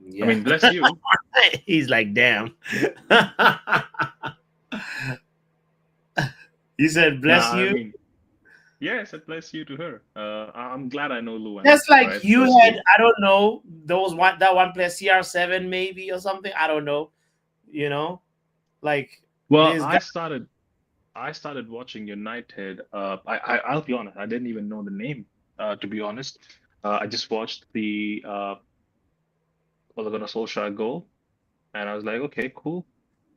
Yeah. mean, bless you. He's like, damn. He said, Nah, bless I you. mean, yeah, I said bless you to her. I'm glad I know Luan, That's like right? you had, Firstly. I don't know, that one player CR7 maybe or something. I don't know. You know, like Well, this guy. I started watching United. I'll be honest, I didn't even know the name, to be honest. I just watched the Ole Gunnar Solskjaer goal, and I was like, okay, cool.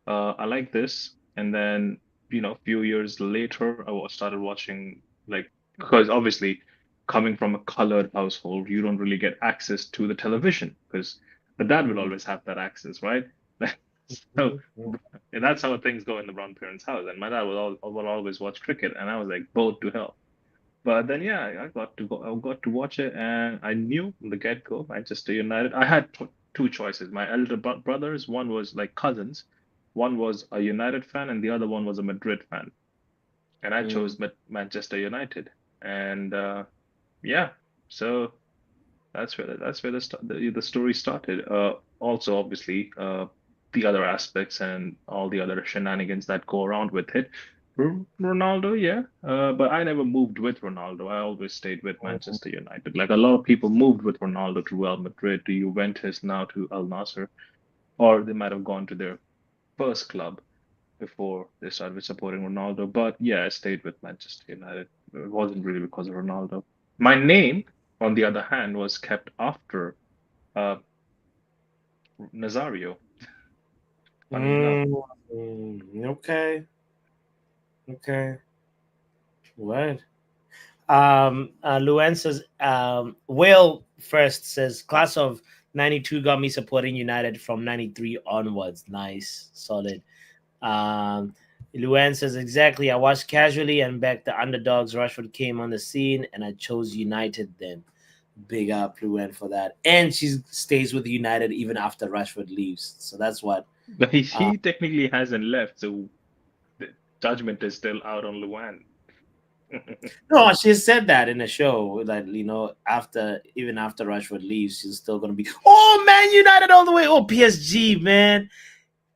I like this. And then, a few years later, started watching, like, because obviously coming from a colored household, you don't really get access to the television because the dad will always have that access, right? So and that's how things go in the brown parents' house. And my dad will always watch cricket, and I was like bored to hell. But then, yeah, I got to watch it, and I knew from the get-go Manchester United. I had two choices. My elder brothers, one was like cousins, one was a United fan, and the other one was a Madrid fan. And I chose Manchester United. And yeah, so that's where the story started. Also, obviously, the other aspects and all the other shenanigans that go around with it. Ronaldo, yeah, but I never moved with Ronaldo. I always stayed with Manchester United. Like a lot of people moved with Ronaldo to Real Madrid, to Juventus, now to Al Nassr, or they might have gone to their first club before they started supporting Ronaldo. But yeah, I stayed with Manchester United. It wasn't really because of Ronaldo. My name, on the other hand, was kept after uh, Nazario, funny enough. Okay. Okay. What? Luan says, Will first says, class of 92 got me supporting United from 93 onwards. Nice. Solid. Um, Luan says, exactly. I watched casually and back the underdogs. Rashford came on the scene and I chose United then. Big up Luan for that. And she stays with United even after Rashford leaves. So that's what. But he, Uh, he technically hasn't left, so the judgment is still out on Luan. no, she said that in the show that even after Rashford leaves, she's still gonna be. Oh man, United all the way. Oh PSG, man,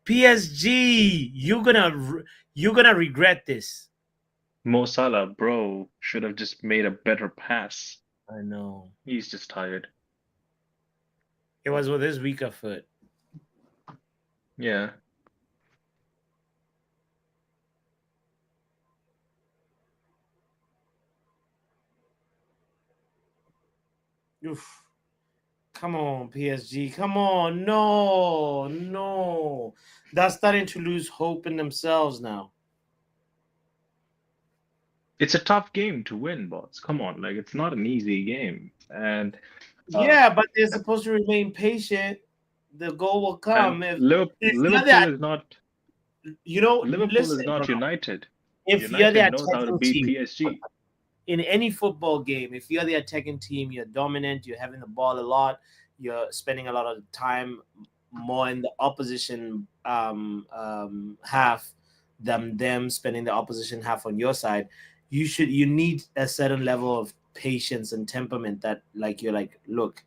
PSG, you're gonna regret this. Mo Salah, bro, should have just made a better pass. I know. He's just tired. It was with his weaker foot. Yeah. Oof. Come on, PSG. Come on. No, no. They're starting to lose hope in themselves now. It's a tough game to win, boss. Come on, like it's not an easy game. Uh, Yeah, but they're supposed to remain patient. The goal will and come if you're Liverpool there. is not Liverpool is Listen, not Ronald, United. if you're the United knows how to attacking beat team PSG. in any football game, if you're the attacking team, you're dominant, you're having the ball a lot, you're spending a lot of time more in the opposition half than them spending the opposition half on your side. You need a certain level of patience and temperament that like you're like, look,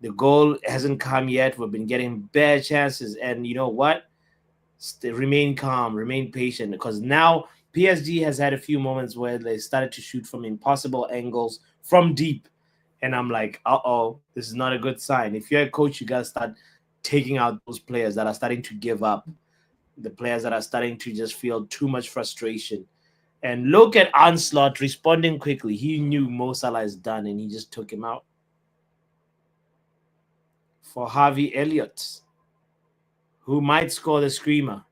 The goal hasn't come yet. We've been getting bad chances, and you know what? Remain calm, remain patient, because now PSG has had a few moments where they started to shoot from impossible angles from deep, and I'm like, oh, this is not a good sign. If you're a coach, you gotta start taking out those players that are starting to give up, the players that are starting to just feel too much frustration. And look at Onslaught responding quickly. He knew Mo Salah is done, and he just took him out for Harvey Elliott, who might score the screamer.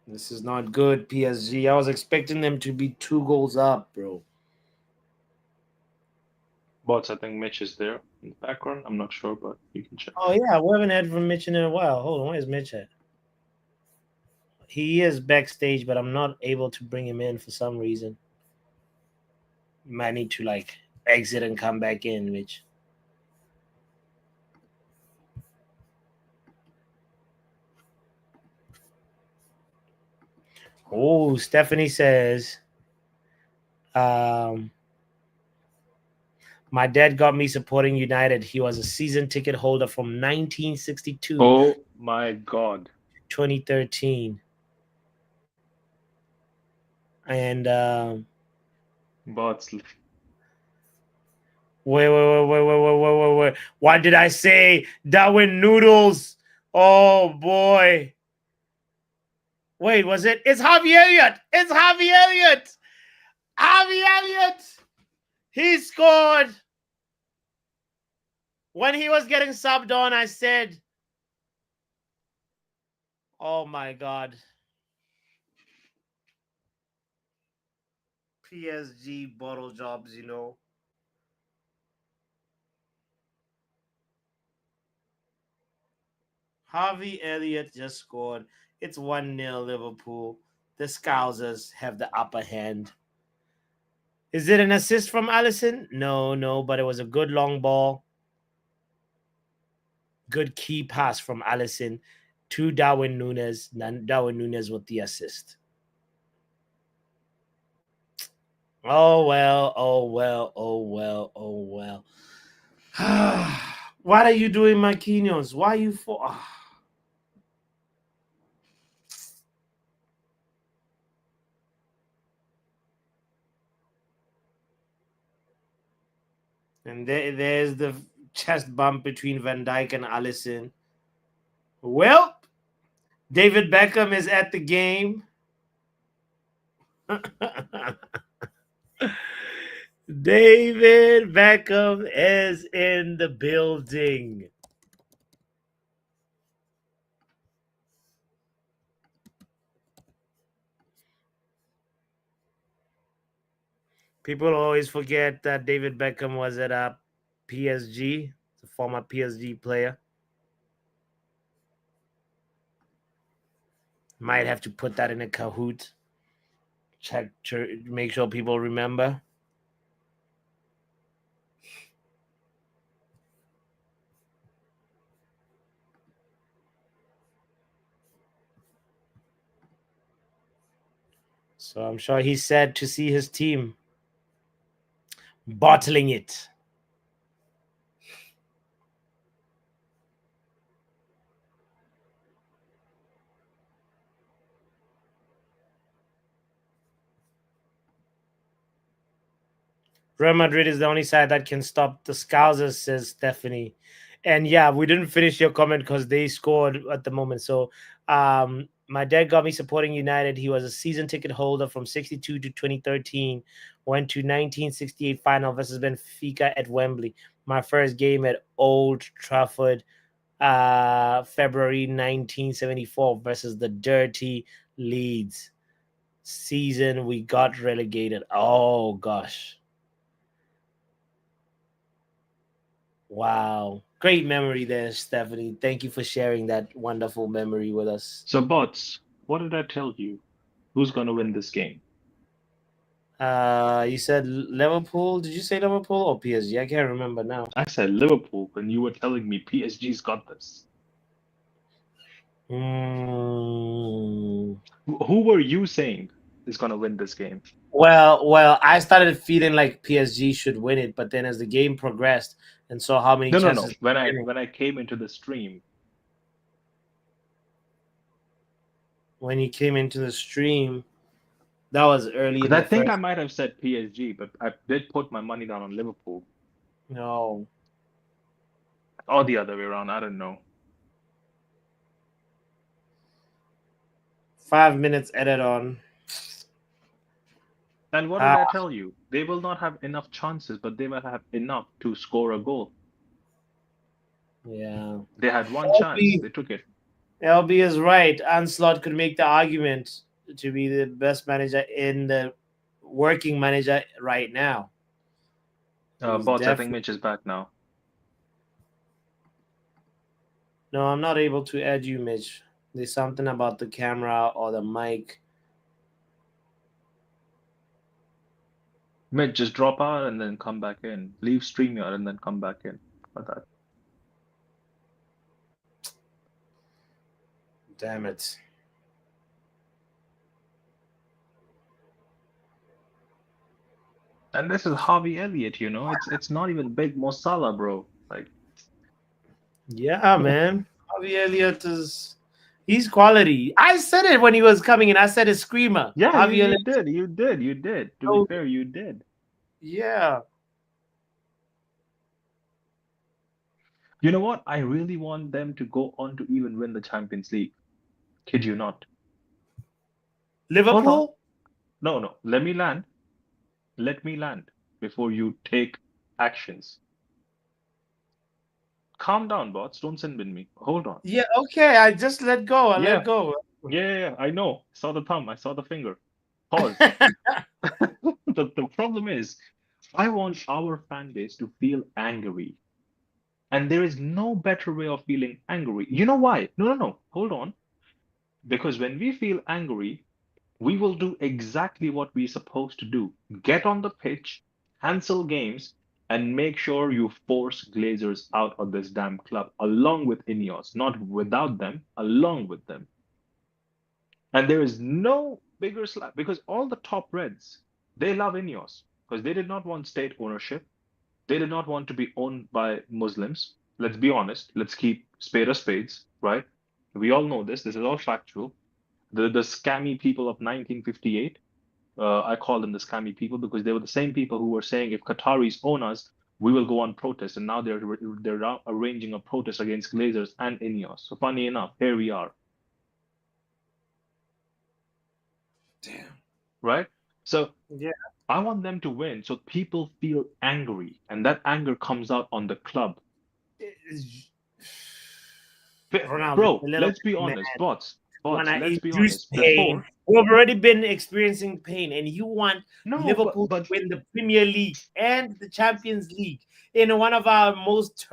This is not good, PSG. I was expecting them to be 2 goals up, bro. Bots, I think Mitch is there in the background. I'm not sure, but you can check. Oh, yeah. We haven't heard from Mitch in a while. Hold on. Where's Mitch at? He is backstage, but I'm not able to bring him in for some reason. You might need to, like, exit and come back in, Mitch. Oh, Stephanie says, my dad got me supporting United. He was a season ticket holder from 1962 Oh my God. 2013. And Bots. wait. What did I say? Darwin Noodles. Oh boy. Wait, was it? It's Harvey Elliott. It's Harvey Elliott. Harvey Elliott. He scored. When he was getting subbed on, I said, oh my God. PSG bottle jobs, you know. Harvey Elliott just scored. It's 1-0 Liverpool. The Scousers have the upper hand. Is it an assist from Allison? No, but it was a good long ball. Good key pass from Allison to Darwin Núñez. Darwin Núñez with the assist. Oh well. What are you doing, Marquinhos? Why are you for? And there's the chest bump between Van Dijk and Allison. Well, David Beckham is at the game. David Beckham is in the building. People always forget that David Beckham was at PSG, a former PSG player. Might have to put that in a Kahoot. Check to make sure people remember. So I'm sure he's sad to see his team bottling it. Real Madrid is the only side that can stop the Scousers, says Stephanie. And yeah, we didn't finish your comment because they scored at the moment. So my dad got me supporting United. He was a season ticket holder from 62 to 2013. Went to 1968 final versus Benfica at Wembley. My first game at Old Trafford, February 1974 versus the Dirty Leeds. Season we got relegated. Oh gosh. Wow. Great memory there, Stephanie. Thank you for sharing that wonderful memory with us. So, Bots, what did I tell you? Who's going to win this game? You said Liverpool. Did you say Liverpool or PSG? I can't remember now. I said Liverpool when you were telling me PSG's got this. Mm. Who were you saying is going to win this game? Well, I started feeling like PSG should win it, but then as the game progressed and saw how many No, no, no. chances When they're I getting, when I came into the stream, when he came into the stream, that was early because in I the think I first. might have said PSG, but I did put my money down on Liverpool No, or the other way around. I don't know. 5 minutes added on. And what did Ah, I tell you? They will not have enough chances, but they will have enough to score a goal. yeah. They had one chance. LB, They took it. LB is right. Anslot could make the argument to be the best manager in the working manager right now. He's Bots, I think definitely. Mitch is back now. No, I'm not able to add you, Mitch. There's something about the camera or the mic. Mitch, just drop out and then come back in. Leave StreamYard and then come back in. Like that. Damn it. And this is Harvey Elliott, It's not even big Mo Salah, bro. Like, Yeah, man. Harvey Elliott is he's quality. I said it when he was coming in. I said a screamer. yeah, you Harvey you Elliott. did, you did, you did. To be Oh, fair, you did. yeah. You know what? I really want them to go on to even win the Champions League. Kid you not. Hold on. Liverpool? No, no. Let me land. Let me land before you take actions. Calm down, bots. Don't send with me. Hold on. Yeah, okay. I just let go. I let Yeah, go. yeah. I know. Saw the thumb. I saw the finger. Pause. The problem is, I want our fan base to feel angry. And there is no better way of feeling angry. You know why? No, no, no. Hold on. Because when we feel angry, we will do exactly what we're supposed to do. Get on the pitch, cancel games, and make sure you force Glazers out of this damn club along with Ineos. Not without them, along with them. And there is no bigger slap because all the top Reds, they love Ineos because they did not want state ownership. They did not want to be owned by Muslims. Let's be honest. Let's keep spade a spades, right? We all know this. This is all factual. The scammy people of 1958, I call them the scammy people because they were the same people who were saying if Qataris own us, we will go on protest. And now they're arranging a protest against Glazers and Ineos. So funny enough, here we are, Damn. right? So Yeah. I want them to win so people feel angry, and that anger comes out on the club. Ronaldo, a Bro, little let's be bit mad. honest, You want bots, to let's be induce honest. pain. Before, We've already been experiencing pain, and you want no, Liverpool to but win the Premier League and the Champions League in one of our most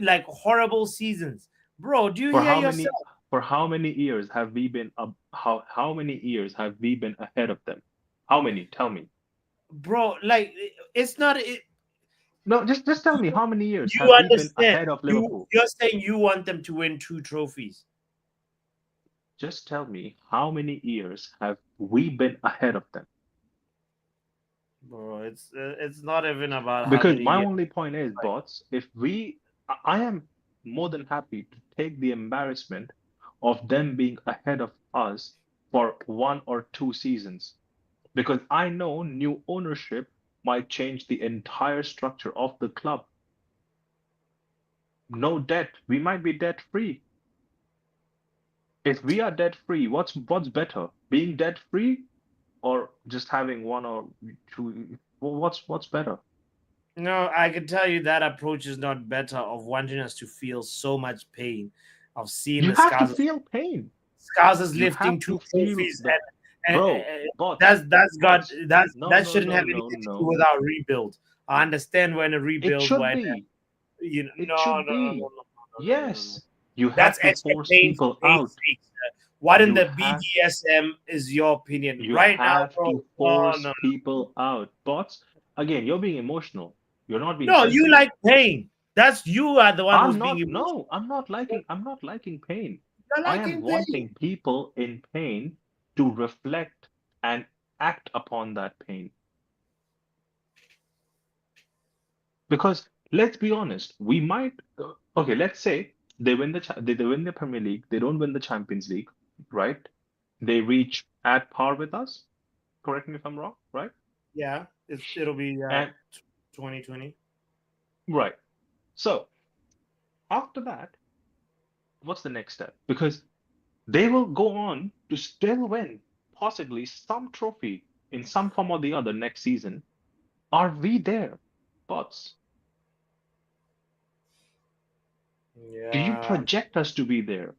like horrible seasons, bro. Do you for hear how many yourself, for how many years have we been up how many years have we been ahead of them? How many? Tell me. bro? Like it's not. No, just tell me how many years You have we been understand? ahead of You Liverpool? you're saying you want them to win 2 trophies, Just tell me how many years have we been ahead of them? bro. It's not even about how Because many my years. only point is, bots, if I am more than happy to take the embarrassment of them being ahead of us for 1 or 2 seasons. Because I know new ownership might change the entire structure of the club. No debt. We might be debt free. If we are debt free, what's better? Being debt free or just having 1 or 2? What's better? No, I can tell you that approach is not better of wanting us to feel so much pain of seeing You the have to scars. feel pain. Scars is You lifting have two to feel trophies, the and bro, bots, that's got bots. No, that no, shouldn't no, have no, anything to do no. with our rebuild. I understand when a It rebuild should when be. you know It no no should no no be. no no no no no no. Yes. You That's have to extra force pain for people pain's out. sake, sir. What in You the have BDSM is your opinion you right now, have bro? to No force no people out. Bots, again, you're being emotional. You're not being no. You sensible. like pain. That's you are the one who's I'm being not, emotional. no, I'm not liking pain. You're I am liking pain. wanting people in pain to reflect and act upon that pain. Because let's be honest, we might okay, let's say they win the Premier League, they don't win the Champions League, right? They reach at par with us. Correct me if I'm wrong, right? Yeah, it'll be And 2020. right. So after that, what's the next step? Because they will go on to still win possibly some trophy in some form or the other next season. Are we there? Bots, do you Yeah, project us to be there?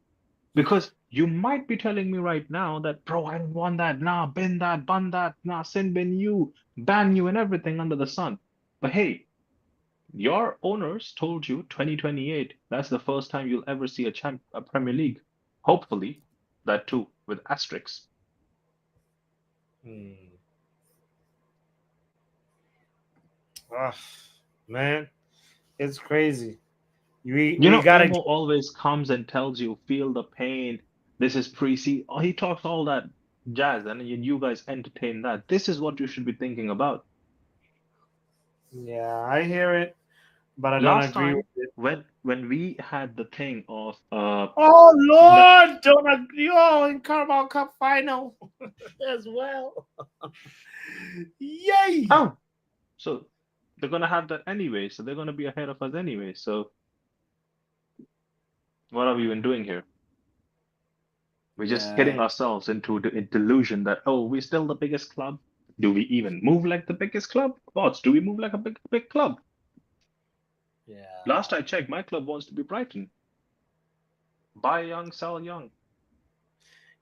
Because you might be telling me right now that, bro, I don't want that. Nah, bin that, bun that, nah, sin bin you, ban you, and everything under the sun. But hey, your owners told you 2028, that's the first time you'll ever see a Premier League. Hopefully, that too, with asterisks. hmm. Ah, man, it's crazy. You We know, gotta. Emo always comes and tells you, feel the pain. This is pre-season. Oh, he talks all that jazz, and you guys entertain that. This is what you should be thinking about. Yeah, I hear it, but I don't Last agree with time it. when we had the thing of Oh the Lord, don't agree. Oh, in Carabao Cup final as well. Yay! oh, so they're gonna have that anyway, so they're gonna be ahead of us anyway. So what are we even doing here? We're just Yeah, getting ourselves into the delusion that, oh, we're still the biggest club. Do we even move like the biggest club? Thoughts, do we move like a big club? yeah. Last I checked, my club wants to be Brighton. Buy young, sell young.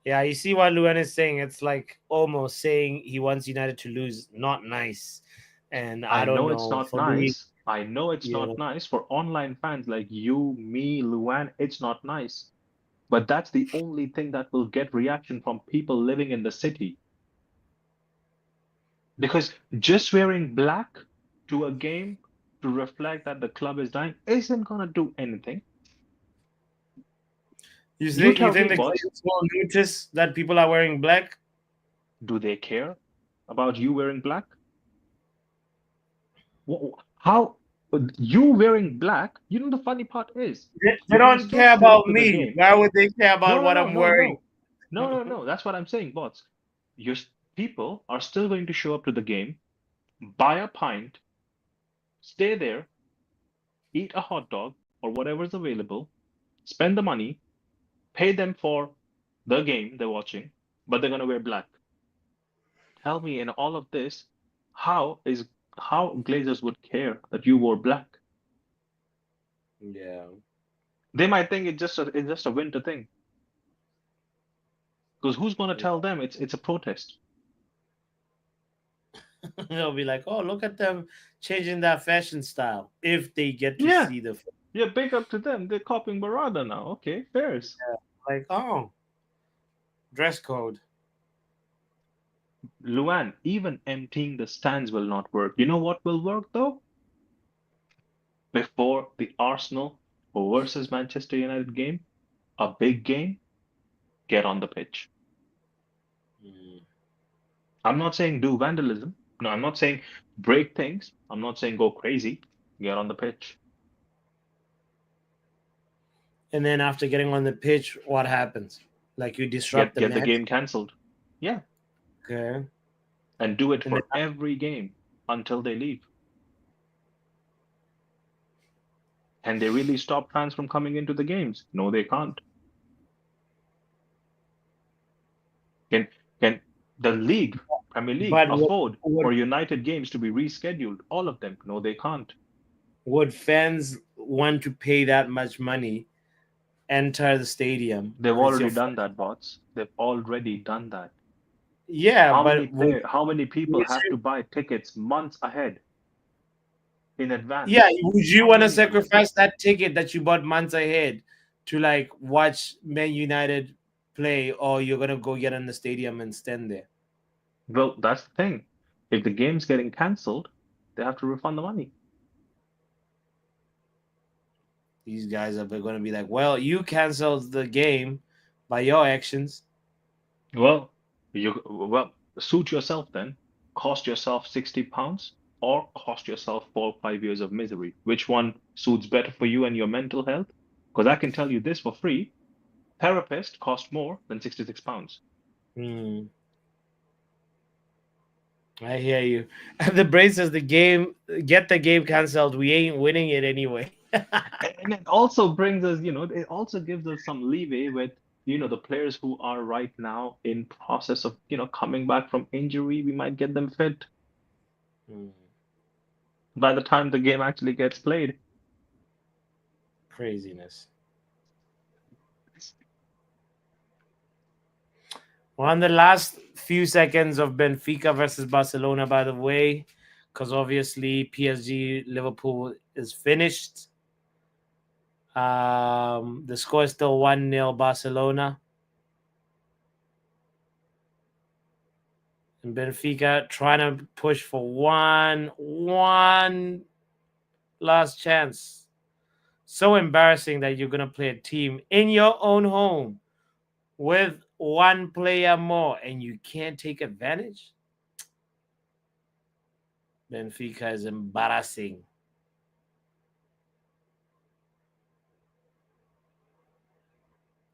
Yeah, you see what Luan is saying? It's like almost saying he wants United to lose. Not nice. And I I don't know it's know. not For me, nice. I know it's you not know, nice for online fans like you, me, Luan. It's not nice. But that's the only thing that will get reaction from people living in the city. Because just wearing black to a game to reflect that the club is dying isn't gonna do anything. You you tell think me, the boss, players will notice that people are wearing black? do they care about you wearing black? How you wearing black? You know the funny part is They you can don't still care show up about to the me. game. Why would they care No, about no, what no, I'm no, wearing? no, no, no, no. That's what I'm saying, boss. Your people are still going to show up to the game, buy a pint, stay there, eat a hot dog or whatever's available, spend the money, pay them for the game they're watching, but they're gonna wear black. Tell me in all of this, how is how Glazers would care that you wore black? Yeah. They might think it's just a winter thing. Because who's gonna Yeah. tell them it's a protest? They'll be like, "Oh, look at them changing that fashion style." If they get to Yeah, see the, yeah, big up to them. They're copying Barada now. Okay, fairs. like, oh, dress code. Luan, even emptying the stands will not work. You know what will work though? Before the Arsenal versus Manchester United game, a big game, get on the pitch. Mm. I'm not saying do vandalism. No, I'm not saying break things. I'm not saying go crazy. Get on the pitch. And then after getting on the pitch, what happens? Like you disrupt the Get the match. game cancelled. Yeah, Okay. and do it And then for every game until they leave. Can they really stop fans from coming into the games? No, they can't. Can can the league, Premier League, but afford would for United games to be rescheduled? All of them? No, they can't. would fans want to pay that much money, enter the stadium, They've and it's your already first? done that, bots. They've already done that. Yeah, but How many people you have to say- buy tickets months ahead in advance? yeah, would you How want to many people? sacrifice that ticket that you bought months ahead to like watch Man United play, or you're gonna go get in the stadium and stand there? Well, that's the thing. If the game's getting cancelled, they have to refund the money. These guys are going to be like, well, you canceled the game by your actions. Well, suit yourself then. Cost yourself £60 or cost yourself 4 or 5 years of misery. Which one suits better for you and your mental health? Because I can tell you this for free. Therapist cost more than £66. Hmm. I hear you. The brain says the game, get the game cancelled. We ain't winning it anyway. And it also brings us, it also gives us some leeway with, the players who are right now in process of, coming back from injury. We might get them fit Hmm. by the time the game actually gets played. Craziness. We're on the last few seconds of Benfica versus Barcelona, by the way, because obviously PSG Liverpool is finished. The score is still 1-0 Barcelona. And Benfica trying to push for one last chance. So embarrassing that you're going to play a team in your own home with one player more and you can't take advantage. Benfica is embarrassing.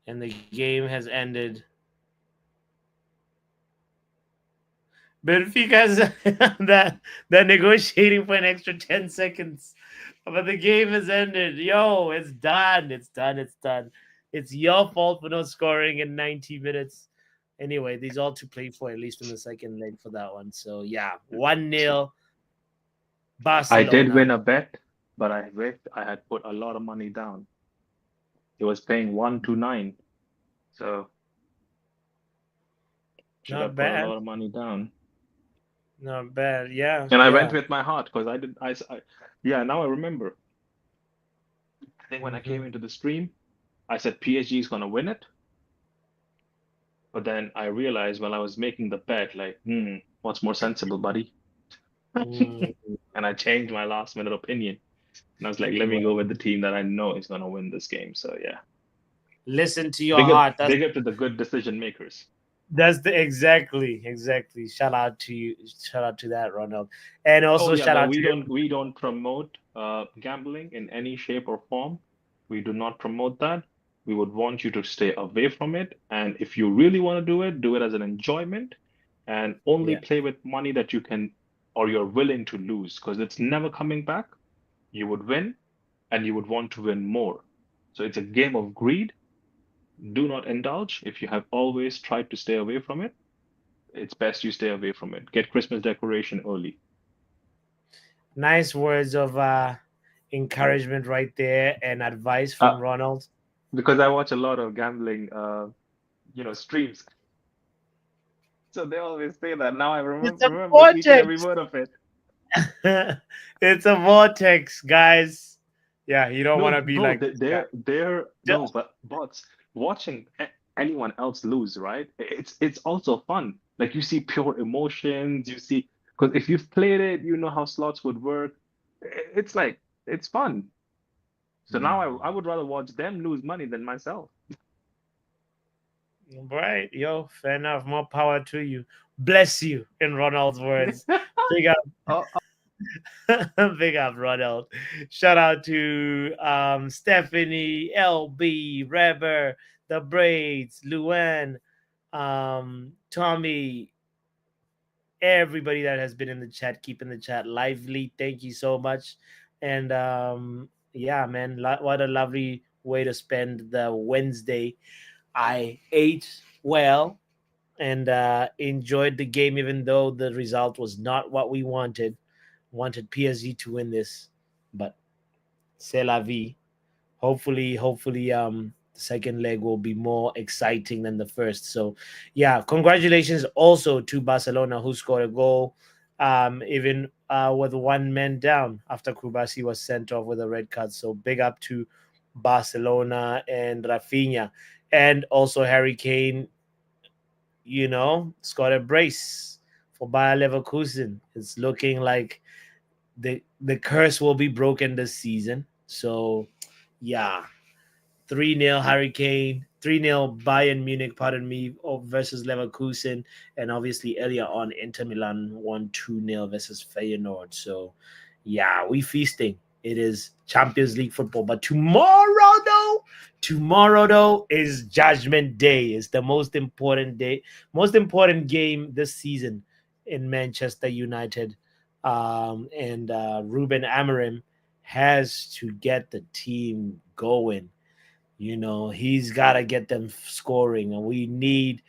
And the game has ended. Benfica's they're negotiating for an extra 10 seconds. But the game has ended. Yo, it's done. It's done. It's done. It's your fault for not scoring in 90 minutes. Anyway, these all to play for, at least in the second leg for that one. So yeah, 1-0 I did Barcelona. win a bet, but I had put a lot of money down. It was paying 1 to 9. So should Not have put a bad. lot of money down. Not bad. Yeah, And I went yeah. with my heart because yeah, now I remember. I think when I came Mhm. into the stream, I said PSG is gonna win it. But then I realized while I was making the bet, like, what's more sensible, buddy? Mm, And I changed my last minute opinion. And I was like, let me go well, with the team that I know is gonna win this game. So yeah. listen to your Big up heart. That's big up to the good decision makers. That's the exactly. Shout out to you. Shout out to that, Ronald, and Oh also yeah, shout but out we to don't we don't promote gambling in any shape or form. We do not promote that. We would want you to stay away from it. And if you really want to do it as an enjoyment and only yeah. play with money that you can or you're willing to lose because it's never coming back. You would win and you would want to win more. So it's a game of greed. Do not indulge. If you have always tried to stay away from it, it's best you stay away from it. Get Christmas decoration early. Nice words of encouragement right there and advice Uh, from Ronald. because I watch a lot of gambling, streams. So they always say that. Now I It's a remember each and every vortex. word of it. It's a vortex, guys. Yeah, you don't want No, to be bro, like this guy. they're no, but watching anyone else lose, right? It's also fun. Like you see pure emotions, you see because if you've played it, you know how slots would work. It's like it's fun. So now I would rather watch them lose money than myself. Right, yo, fair enough. More power to you. Bless you, in Ronald's words. Big up, Oh, big up, Ronald. Shout out to Stephanie, LB, Reber, the Braids, Luan, Tommy, everybody that has been in the chat, keeping the chat lively. Thank you so much. And yeah, man, what a lovely way to spend the Wednesday. I ate well and enjoyed the game, even though the result was not what we wanted. Wanted PSG to win this, but c'est la vie. Hopefully, the second leg will be more exciting than the first. So, yeah, congratulations also to Barcelona who scored a goal, even with one man down after Kubasi was sent off with a red card. So, big up to Barcelona and Rafinha, and also Harry Kane. Scored a brace for Bayer Leverkusen. It's looking like the curse will be broken this season. So, yeah, 3-0 Hurricane, 3-0 Bayern Munich, pardon me, versus Leverkusen, and obviously earlier on Inter Milan won 2-0 versus Feyenoord. So yeah, we feasting. It is Champions League football, but tomorrow though is Judgment Day. It's the most important day, most important game this season in Manchester United. And Ruben Amorim has to get the team going. You know, he's got to get them scoring, and we need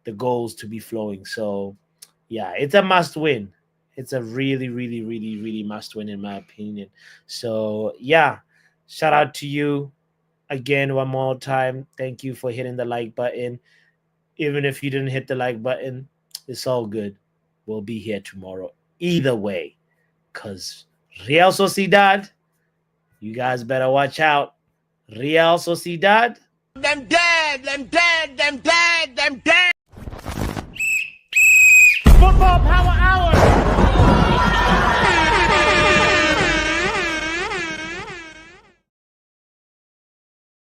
the goals to be flowing. So, yeah, it's a must win. It's a really, really, really, really must win, in my opinion. So, yeah, shout out to you again one more time. Thank you for hitting the like button. Even if you didn't hit the like button, it's all good. We'll be here tomorrow either way. Because Real Sociedad, you guys better watch out. Real Sociedad. Them dead, them dead, them dead, them dead.